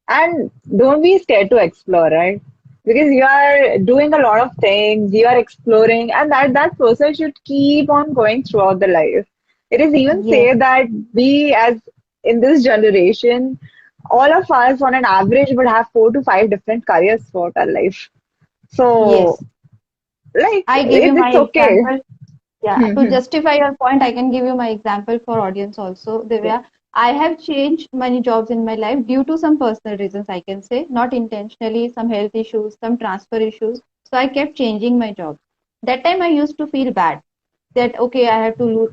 and don't be scared to explore, right? Because you are doing a lot of things, you are exploring, and that process should keep on going throughout the life. It is even happening. Yes, say that we as in this generation, all of us on an average would have 4 to 5 different careers throughout our life. So yes. like I give you my it's okay. example. Yeah, to Hmm. justify your point, I can give you my example for audience also. Yeah. Divya, I have changed many jobs in my life due to some personal reasons, I can say, not intentionally, some health issues, some transfer issues. So I kept changing my job. That time I used to feel bad that okay, I have to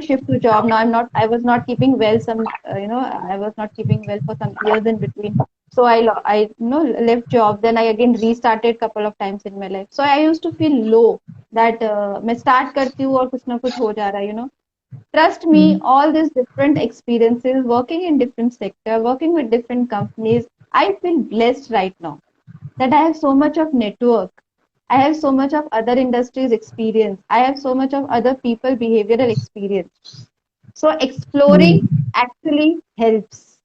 shift to job. Now I was not keeping well I was not keeping well for some years in between. So I left job. Then I again restarted couple of times in my life. So I used to feel low that मैं start करती हूँ और कुछ ना कुछ हो जा रहा है. Trust me, Hmm. all these different experiences, working in different sector, working with different companies, I feel blessed right now that I have so much of network. I have so much of other industries experience. I have so much of other people behavioral experience. So exploring Hmm. actually helps.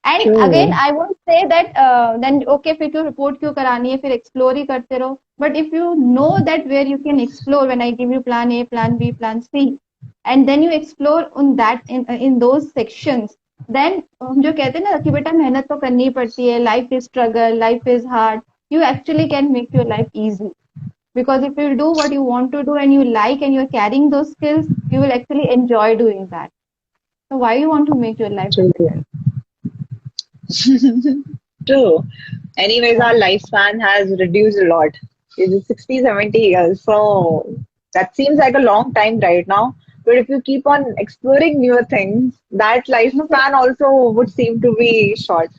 And again, True. I won't say that then okay फिर क्यों report क्यों करानी है फिर explore ही करते रहो. But if you know that where you can explore, when I give you plan A, plan B, plan C, and then you explore on that in those sections, then हम जो कहते हैं ना कि बेटा मेहनत तो करनी ही पड़ती है, life is struggle, life is hard, you actually can make your life easy. Because if you do what you want to do and you like and you're carrying those skills, you will actually enjoy doing that. So why you want to make your life True. difficult? True. Anyways, our lifespan has reduced a lot. It's 60, 70 years. So that seems like a long time right now. But if you keep on exploring newer things, that No, lifespan also would seem to be short.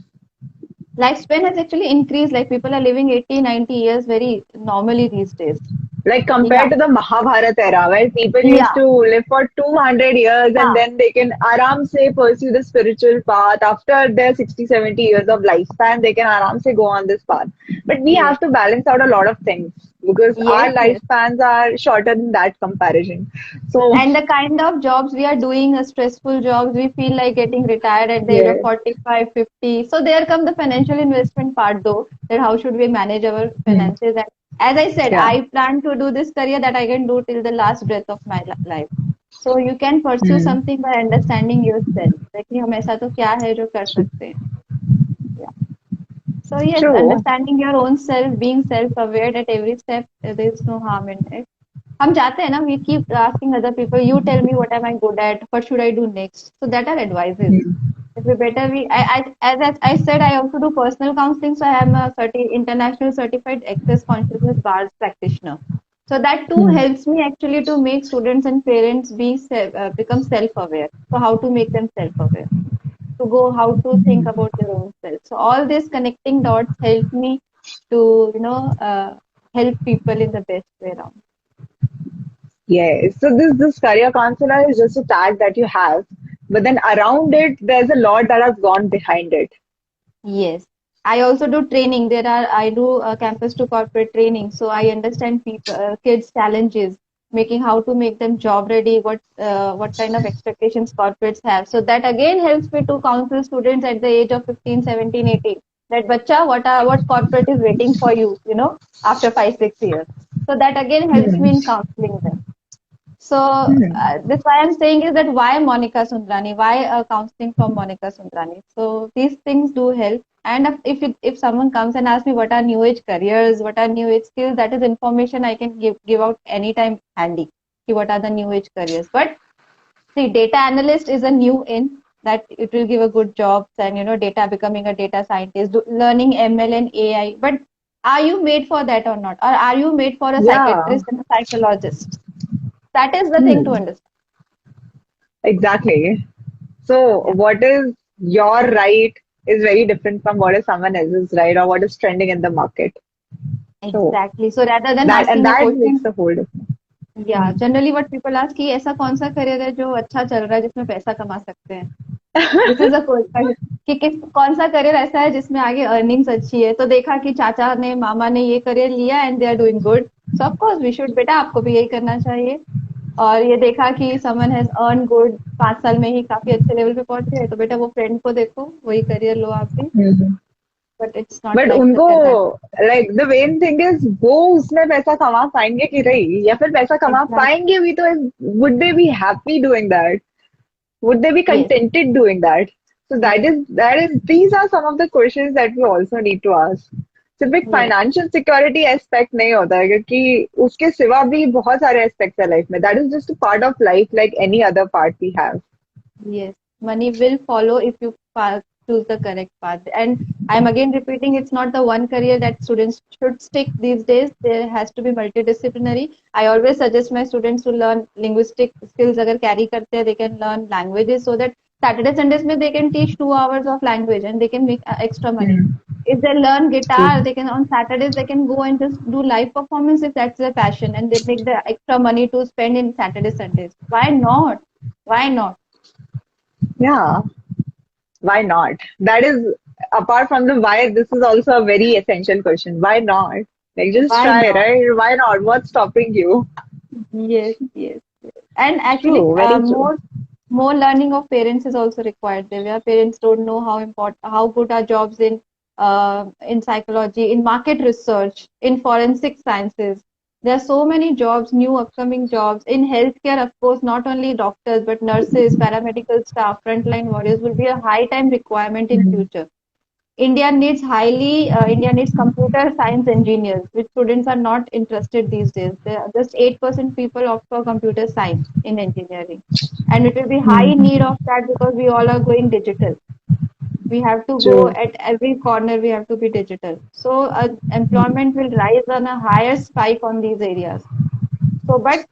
lifespan has actually increased. Like people are living 80, 90 years very normally these days. Like Yeah, compared to the Mahabharata era, where people used yeah, to live for 200 years and yeah, then they can aram se pursue the spiritual path. After their 60, 70 years of lifespan, they can aram se go on this path. But we yes, have to balance out a lot of things because our yes, yes. lifespans are shorter than that comparison. So, And the kind of jobs we are doing, stressful jobs, we feel like getting retired at the age of yeah. 45, 50. So there come the financial investment part though, that how should we manage our Hmm. finances. And as I said, Yeah. I plan to do this career that I can do till the last breath of my life. So you can pursue Hmm. something by understanding yourself. Like कि हम ऐसा तो क्या है जो कर सकते हैं. Yeah. So yes, True. understanding your own self, being self-aware at every step, there is no harm in it. हम चाहते हैं ना, we keep asking other people, you tell me what am I good at, what should I do next? So that are advices. Hmm. It would be better as I said, I also do personal counseling, so I am a international certified access consciousness bars practitioner. So that too Hmm. helps me actually to make students and parents become self-aware. So how to make them self-aware? To go how to think about their own self. So all these connecting dots help me to help people in the best way around. Yes. So this career counselor is just a tag that you have, but then around it, there's a lot that has gone behind it. Yes. I also do training. I do campus to corporate training. So I understand people, kids' challenges, making how to make them job ready, what kind of expectations corporates have. So that again helps me to counsel students at the age of 15, 17, 18. That bacha, what corporate is waiting for you, after 5, 6 years. So that again helps me in counseling them. So that's why I'm saying is that why Monica Sundrani? Why counseling from Monica Sundrani? So these things do help. And if someone comes and asks me what are new age careers, what are new age skills, that is information I can give out anytime handy. What are the new age careers? But see, data analyst is a new in that it will give a good job and data becoming a data scientist, learning ML and AI. But are you made for that or not? Or are you made for a Yeah. psychiatrist and a psychologist? That is the thing to Hmm. understand. Exactly. So Yeah, what is your right is very different from what is someone else's right or what is trending in the market. So exactly. So rather than that and asking a that makes question, the whole difference. yeah, generally what people ask कि ऐसा कौन सा career है जो अच्छा चल रहा है जिसमें पैसा कमा सकते हैं. दिस इज अ क्वेश्चन कि कौन सा करियर ऐसा है जिसमें आगे अर्निंग्स अच्छी है. तो देखा कि चाचा ने मामा ने ये करियर लिया and they are doing good. So of course we should, बेटा आपको भी यही करना चाहिए. और ये देखा कि समवन हैज अर्न गुड, 5 साल में ही काफी अच्छे लेवल पे पहुंच गए, तो बेटा वो फ्रेंड को देखो, वही करियर लो आप भी. हम्म. But it's not but like उनको that. Like the main thing is वो उसमें पैसा कमा पाएंगे कि नहीं या फिर पैसा कमा एग्जैक्ट. पाएंगे भी तो would they be happy doing that would they be yes. contented doing that so that is these are some of the questions that we also need to ask सिर्फ एक यस. फाइनेंशियल सिक्योरिटी एस्पेक्ट नहीं होता है क्योंकि उसके सिवा भी बहुत सारे एस्पेक्ट्स है लाइफ में that is just a part of life like any other part we have Yes, money will follow if you choose the correct path. And I'm again repeating, it's not the one career that students should stick these days. There has to be multidisciplinary. I always suggest my students to learn linguistic skills. अगर carry करते हैं, they can learn languages so that Saturday, Sundays में they can teach 2 hours of language and they can make extra money. If they learn guitar, they can on Saturdays they can go and just do live performance if that's their passion, and they make the extra money to spend in Saturday, Sundays. Why not? Why not? yeah why not that is apart from the why this is also a very essential question why not like just Why try not? right why not what's stopping you Yes, yes, yes. And actually, true very true more learning of parents is also required. There, parents don't know how important, how good are jobs in psychology, in market research, in forensic sciences. There are so many jobs, new upcoming jobs in healthcare. Of course, not only doctors but nurses, paramedical staff, frontline warriors will be a high time requirement in future. India needs computer science engineers, which students are not interested these days. There are just 8% people opt for computer science in engineering. And it will be high need of that because we all are going digital. We have to go true at every corner, we have to be digital. So employment will rise on a higher spike on these areas. So, but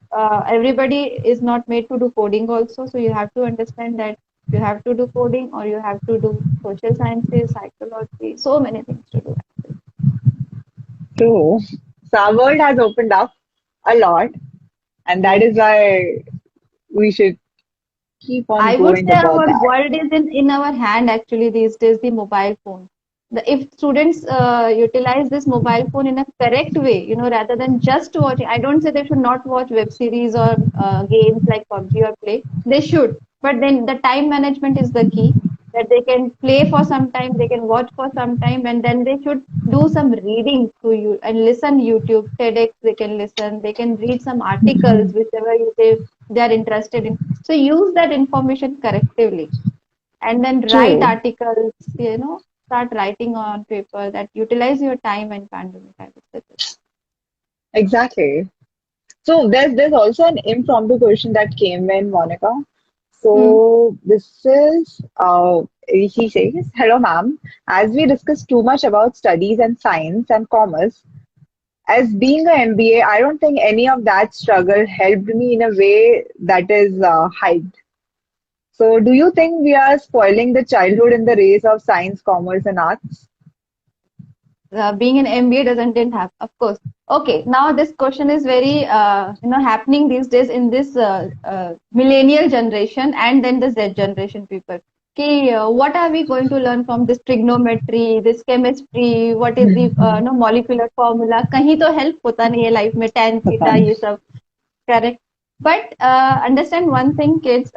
everybody is not made to do coding also. So you have to understand that you have to do coding or you have to do social sciences, psychology, so many things to do. true so our world has opened up a lot and that Yes. is why we should keep on I would going say about our that. world is in our hand actually these days, the mobile phone. If students utilize this mobile phone in a correct way, rather than just watching, I don't say they should not watch web series or games like PUBG or play. They should, but then the time management is the key. That they can play for some time, they can watch for some time, and then they should do some reading to you and listen YouTube, TEDx. They can listen. They can read some articles, whichever they are interested in. So use that information correctively and then write True. articles, start writing on paper, that utilize your time and pandemic, I would say. Exactly. So there's also an impromptu question that came in, Monica. Hmm. So this is he says, "Hello, ma'am. As we discussed too much about studies and science and commerce, as being a MBA, I don't think any of that struggle helped me in a way that is hyped. So do you think we are spoiling the childhood in the race of science, commerce, and arts?" Being an MBA didn't have, of course. Okay, now this question is very, happening these days in this millennial generation and then the Z generation people. Okay, what are we going to learn from this trigonometry, this chemistry? What is the molecular formula? कहीं तो help होता नहीं है life में tan theta ये सब. Correct. But understand one thing, kids,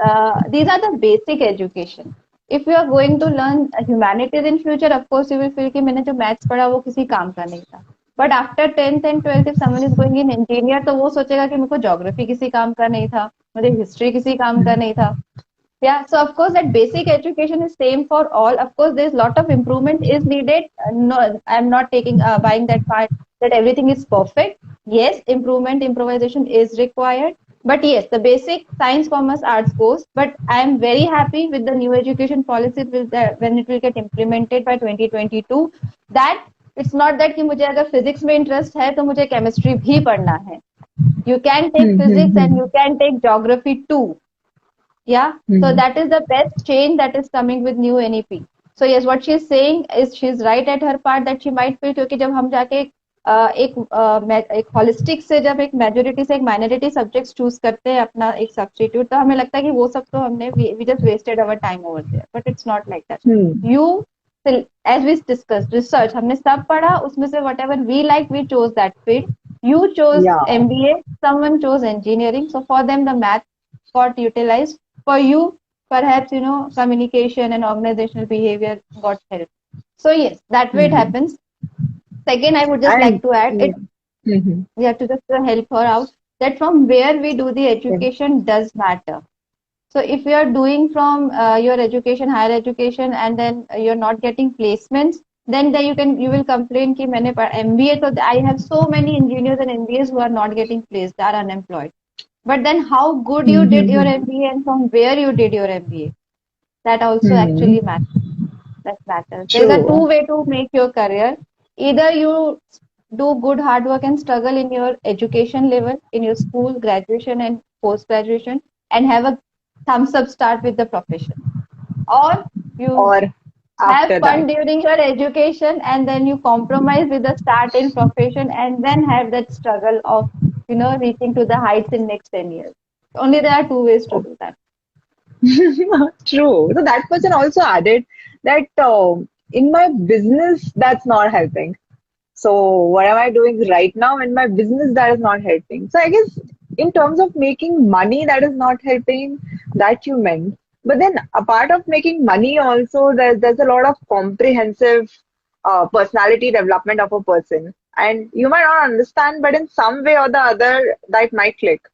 these are the basic education. If you are going to learn humanities in future, of course you will feel कि मैंने जो maths पढ़ा वो किसी काम का नहीं था. But after 10th and 12th, if someone is going in engineer, तो वो सोचेगा कि मेरे को geography किसी काम का नहीं था, मुझे history किसी काम का नहीं था. Yeah, so of course that basic education is same for all. Of course, there's lot of improvement is needed. No, I'm not taking buying that part that everything is perfect. Yes, improvement, improvisation is required. But yes, the basic science, commerce, arts goes. But I am very happy with the new education policy when it will get implemented by 2022. That it's not that कि मुझे अगर physics में interest है तो मुझे chemistry भी पढ़ना है. You can take physics and you can take geography too. Yeah, so that is the best change that is coming with new NEP. So yes, what she is saying is she's right at her part that she might feel क्योंकि जब हम जाके एक holistic से जब एक majority से एक माइनॉरिटी सब्जेक्ट्स चूज करते हैं अपना एक सब्स्टिट्यूट तो हमें लगता है कि वो सब तो हमने we just wasted our time over there but it's not like that you as we discuss research हमने सब पढ़ा उसमें से whatever we like we chose that field you chose Yeah. MBA, someone chose engineering. So for them, the math got utilized. For you, perhaps, communication and organizational behavior got help. So yes, that way it happens. Second, I would just And like to add it. We have to just help her out that from where we do the education does matter. So if you are doing from your education, higher education, and then you're not getting placements, then you will complain कि मैंने MBA तो I have so many engineers and MBAs who are not getting placed, they are unemployed. But then how good you did your MBA and from where you did your MBA, that also actually matters. That matters. There's a two way to make your career. Either you do good hard work and struggle in your education level, in your school, graduation and post graduation, and have a thumbs up start with the profession, or you have fun during your education and then you compromise with the start in profession and then have that struggle of reaching to the heights in next 10 years. Only there are two ways to do that. True. So that person also added that in my business that's not helping. So what am I doing right now in my business that is not helping? So I guess in terms of making money that is not helping, that you meant. But then apart of making money also there's a lot of comprehensive personality development of a person. And you might not understand, but in some way or the other that might click.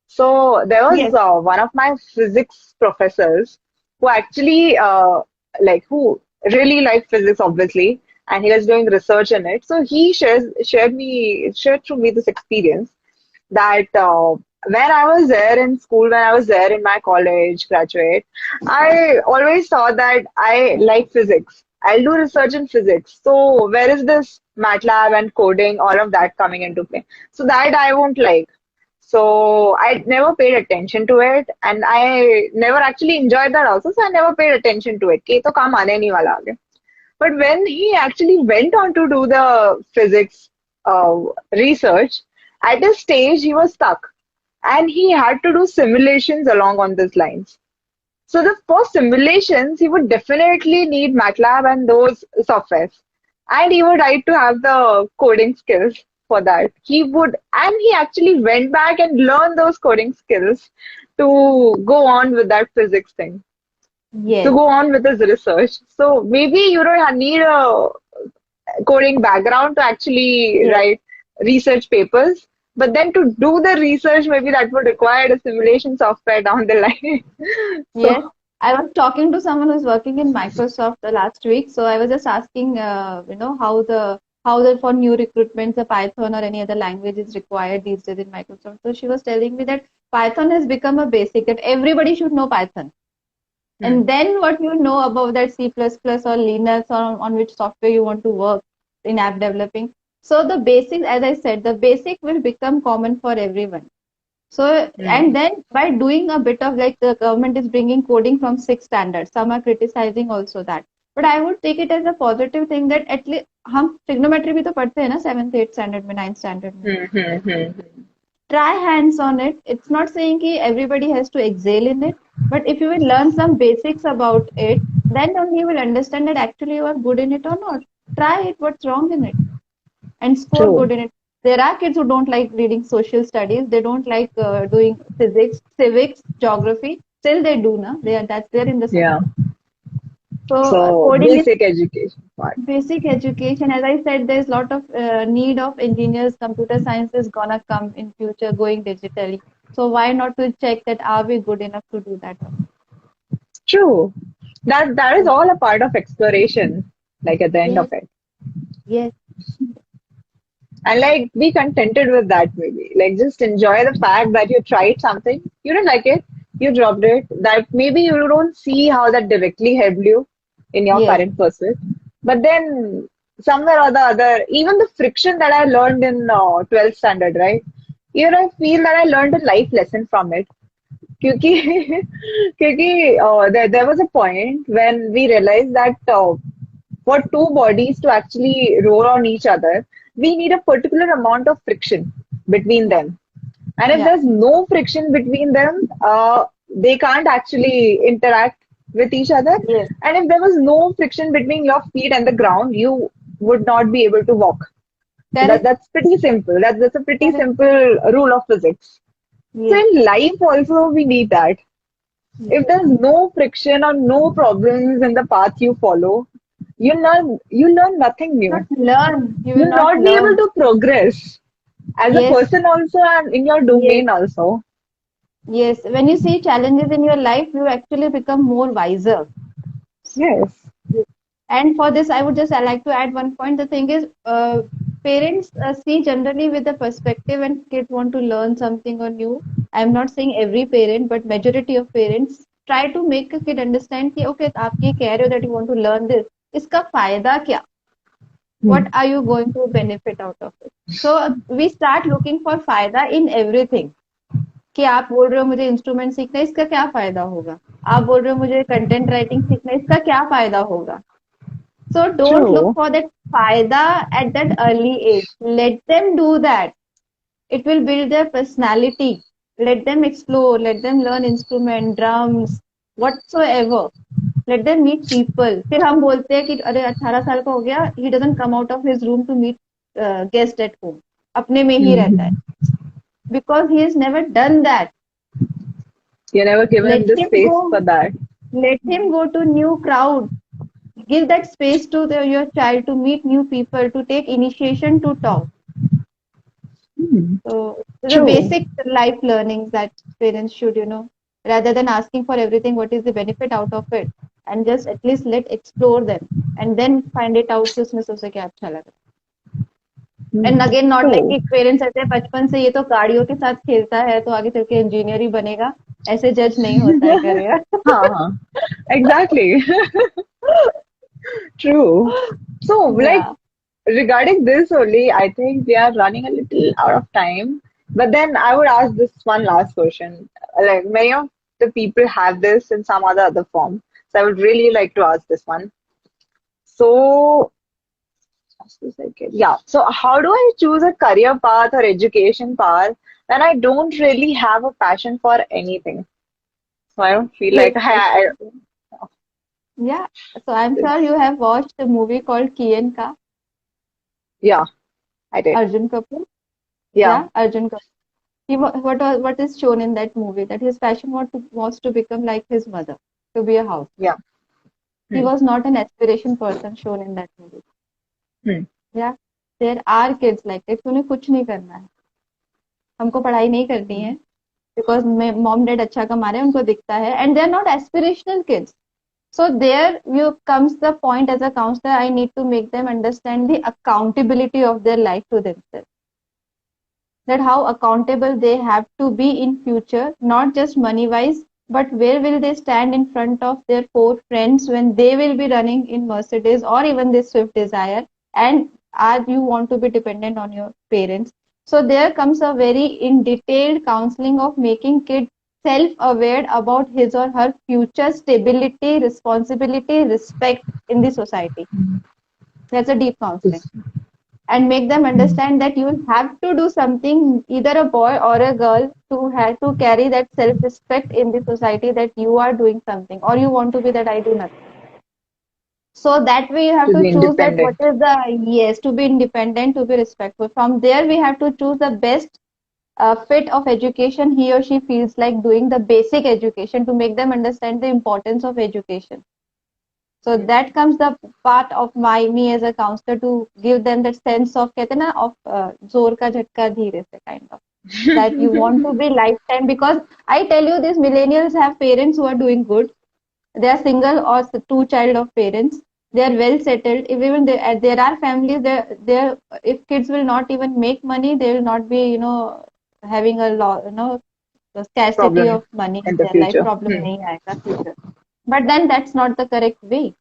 So there was one of my physics professors who actually who really liked physics obviously, and he was doing research in it. So he shared through me this experience that when I was there in school, when I was there in my college, graduate, I always thought that I like physics. I'll do research in physics. So where is this MATLAB and coding, all of that coming into play? So that I won't like. So I never paid attention to it, and I never actually enjoyed that also. So I never paid attention to it. कि तो काम आने नहीं वाला आगे. But when he actually went on to do the physics research, at a stage he was stuck, and he had to do simulations along on these lines. So for simulations, he would definitely need MATLAB and those softwares, and he would like to have the coding skills for that. He actually went back and learned those coding skills to go on with that physics thing. Yes. To go on with his research. So maybe you don't need a coding background to actually write research papers. But then to do the research, maybe that would require a simulation software down the line. Yes. I was talking to someone who's working in Microsoft the last week, so I was just asking, how the for new recruitments, the Python or any other language is required these days in Microsoft. So she was telling me that Python has become a basic that everybody should know Python. Hmm. And then what you know about that C++ or Linux or on which software you want to work in app developing. So the basics, as I said, the basic will become common for everyone. So, Hmm. and then by doing a bit of like the government is bringing coding from six standards, some are criticizing also that. But I would take it as a positive thing that at least हम trigonometry भी तो पढ़ते हैं ना 7th 8th standard में 9th standard में. Hmm. Hmm. Hmm. Hmm. Try hands on it. It's not saying कि everybody has to excel in it, but if you will learn some basics about it, then only you will understand that actually you are good in it or not. Try it. What's wrong in it? And score True. good in it. There are kids who don't like reading social studies. They don't like doing physics, civics, geography. Still, they do now. That's there in the Yeah. subject. So So coding is basic education part. basic education. As I said, there's a lot of need of engineers. Computer science is gonna come in future, going digitally. So why not to check that are we good enough to do that? True. That is all a part of exploration, like at the end of Yes, it. yes, And like be contented with that maybe. Like just enjoy the fact that you tried something, you didn't like it, you dropped it. That maybe you don't see how that directly helped you in your yes, current pursuit. But then somewhere or the other, even the friction that I learned in 12th standard, right? Even I feel that I learned a life lesson from it. क्योंकि क्योंकि there was a point when we realized that for two bodies to actually roll on each other, we need a particular amount of friction between them. And if yeah, there's no friction between them, they can't actually interact with each other. yes, And if there was no friction between your feet and the ground, you would not be able to walk. correct, That's pretty simple. That's a pretty correct, simple rule of physics. So yes, in life also we need that. yes. If there's no friction or no problems in the path you follow, you learn nothing Not new. learn. You will You'll not not be able learn. to progress as a Yes, person also and in your yes. domain also. Yes, when you see challenges in your life, you actually become more wiser. Yes. And for this, I like to add one point. The thing is, parents see generally with the perspective and kids want to learn something or new. I'm not saying every parent, but majority of parents try to make a kid understand कि okay, आप ये कह रहे हो that you want to learn this. इसका फायदा क्या? What Hmm. are you going to benefit out of it? So we start looking for फायदा in everything. कि आप बोल रहे हो मुझे इंस्ट्रूमेंट सीखना है इसका क्या फायदा होगा आप बोल रहे हो मुझे कंटेंट राइटिंग सीखना है इसका क्या फायदा होगा so don't look True. For that फायदा at that early age let them do that it will build their personality let them explore let them learn instrument drums whatsoever let them meet people फिर हम बोलते हैं कि अरे 18 साल का हो गया he doesn't come out of his room to meet guest at home अपने में ही रहता है Hmm. because he has never done that You never given him let the him space for go that. let him go to new crowd give that space to your child to meet new people to take initiation to talk Hmm. so the True. basic life learnings that parents should rather than asking for everything what is the benefit out of it and just at least let explore them and then find it out कि उसमें से उसे क्या अच्छा लगा and Hmm. Again not like True. कि parents ऐसे हैं, बचपन से ये तो गाड़ियों के साथ खेलता है तो आगे चल के इंजीनियर ही बनेगा ऐसे जज नहीं होता है career Huh. Exactly. True. So, like या regarding this only, I think we are running a little out of time. But then I would ask this one last question. Like many of the people have this in some other form. So I would really like to ask this one. So, just a second. Yeah. So how do I choose a career path or education path when I don't really have a passion for anything? So I don't feel like great question yeah so I'm I sure you have watched a movie called Kian Ka yeah, I did. Arjun Kapoor Yeah. yeah Arjun Kapoor what is shown in that movie that his passion was to become like his mother to be a house Yeah. he Hmm. was not an aspiration person shown in that movie Hmm. yeah there are kids like that उन्हें कुछ नहीं करना है हमको पढ़ाई नहीं करनी है because mom dad अच्छा कमा रहे हैं उनको दिखता है, and they're not aspirational kids. So there you comes the point as a counselor, I need to make them understand the accountability of their life to themselves. That how accountable they have to be in future, not just money wise, but where will they stand in front of their four friends when they will be running in Mercedes or even this Swift Desire, and are you want to be dependent on your parents. So there comes a very in detailed counseling of making kid self aware about his or her future stability, responsibility, respect in the society. That's a deep counseling, and make them understand that you have to do something, either a boy or a girl, to have to carry that self respect in the society, that you are doing something, or you want to be that I do nothing. So that way you have To to be choose that what independent. is the, yes, to be independent, to be respectful. From there we have to choose the best fit of education he or she feels like doing, the basic education, to make them understand the importance of education. So that comes the part of me as a counselor, to give them that sense of कहते हैं ना, of जोर का झटका धीरे से, kind of, that you want to be lifetime. Because I tell you, these millennials have parents who are doing good. They are single or two child of parents. They are well settled. If even there are families there, if kids will not even make money, they will not be, having a lot, the scarcity Problem of money in in the their life. future. Problem nahi aayega future. But then that's not the correct way.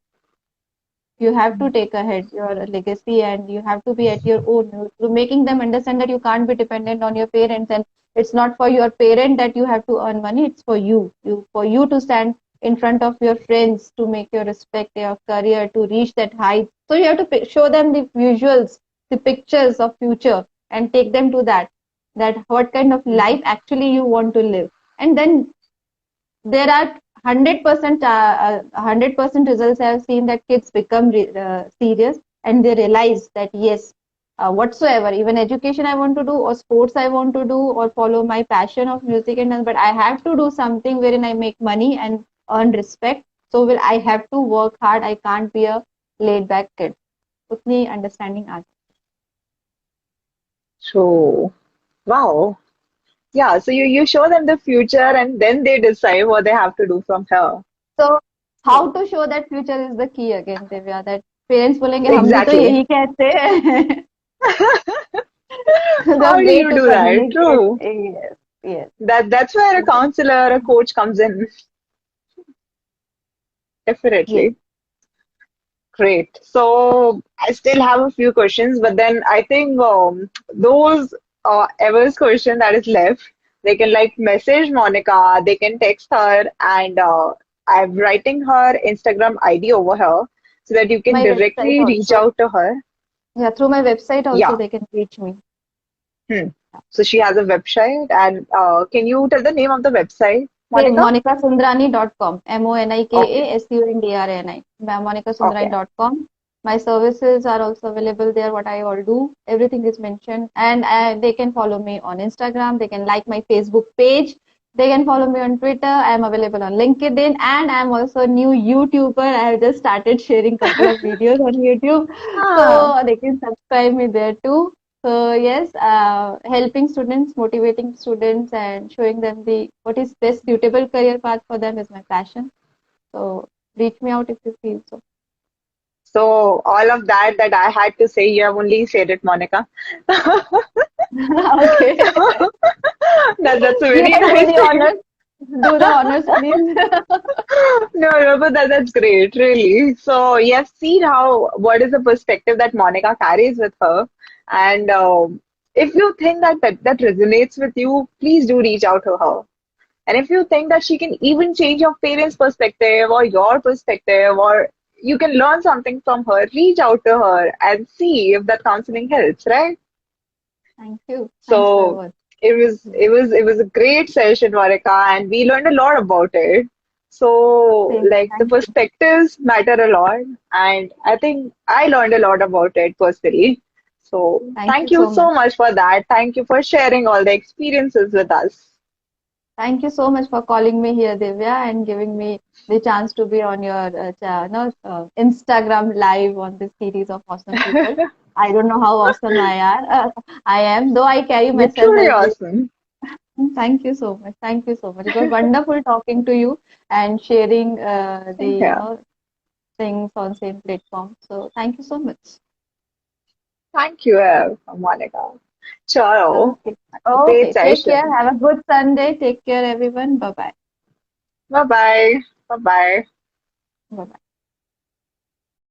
You have to take ahead your legacy, and you have to be at your own. So making them understand that you can't be dependent on your parents, and it's not for your parent that you have to earn money, it's for you. For you to stand in front of your friends, to make your respect, your career, to reach that height. So you have to show them the visuals, the pictures of future, and take them to that what kind of life actually you want to live. And then there are 100% results I have seen, that kids become serious, and they realize that yes, whatsoever, even education I want to do, or sports I want to do, or follow my passion of music and dance, but I have to do something wherein I make money and earn respect. So will I have to work hard, I can't be a laid back kid. Utni understanding aa. So, wow. Yeah, so you show them the future and then they decide what they have to do from here. So how So, to show that future is the key again, Divya, that parents बोलेंगे हम भी तो exactly. यही कहते हैं. How The do way you to do that? communicate. True. Yes, yes. That's where a counselor, a coach comes in. Yes. Definitely. Great. So I still have a few questions, but then I think those Ever's question that is left, they can like message Monica, they can text her, and I'm writing her Instagram ID over here so that you can My website directly reach also. out to her. Yeah, through my website also Yeah. they can reach me. Hmm. So she has a website, and can you tell the name of the website, Same, Monica? monicasundrani.com. Okay. MONIKASUNDRANI. Okay. monicasundrani.com. My services are also available there, what I all do. Everything is mentioned. And they can follow me on Instagram. They can like my Facebook page. They can follow me on Twitter. I am available on LinkedIn. And I am also a new YouTuber. I have just started sharing couple of videos on YouTube. Ah, So they can subscribe me there too. So yes, helping students, motivating students, and showing them the what is best suitable career path for them is my passion. So reach me out if you feel so. so all of that I had to say, you have only said it, Monica. Okay. That's a You very can do nice the thing. honors. Do the honors, please. No, but that's great, really. So you have seen how what is the perspective that Monica carries with her, and if you think that resonates with you, please do reach out to her. And if you think that she can even change your parents' perspective or your perspective, or you can learn something from her, reach out to her and see if that counseling helps, right? Thank you. Thanks for your So words. it was a great session, Varika, and we learned a lot about it. So Same. like the Thank you. perspectives matter a lot, and I think I learned a lot about it personally. So Thank thank you you so much. so much for that. Thank you for sharing all the experiences with us. Thank you so much for calling me here, Divya, and giving me the chance to be on your Instagram live on this series of awesome people. I don't know how awesome I am, though I carry You're myself truly as the awesome. Thank you so much. Thank you so much. It was wonderful talking to you and sharing the Same here. things on same platform. So thank you so much. Thank you, Monica. Chalo, Okay. great Okay. Take care. session. Have a good Sunday. Take care, everyone. Bye bye. Bye bye. Bye bye. Bye bye.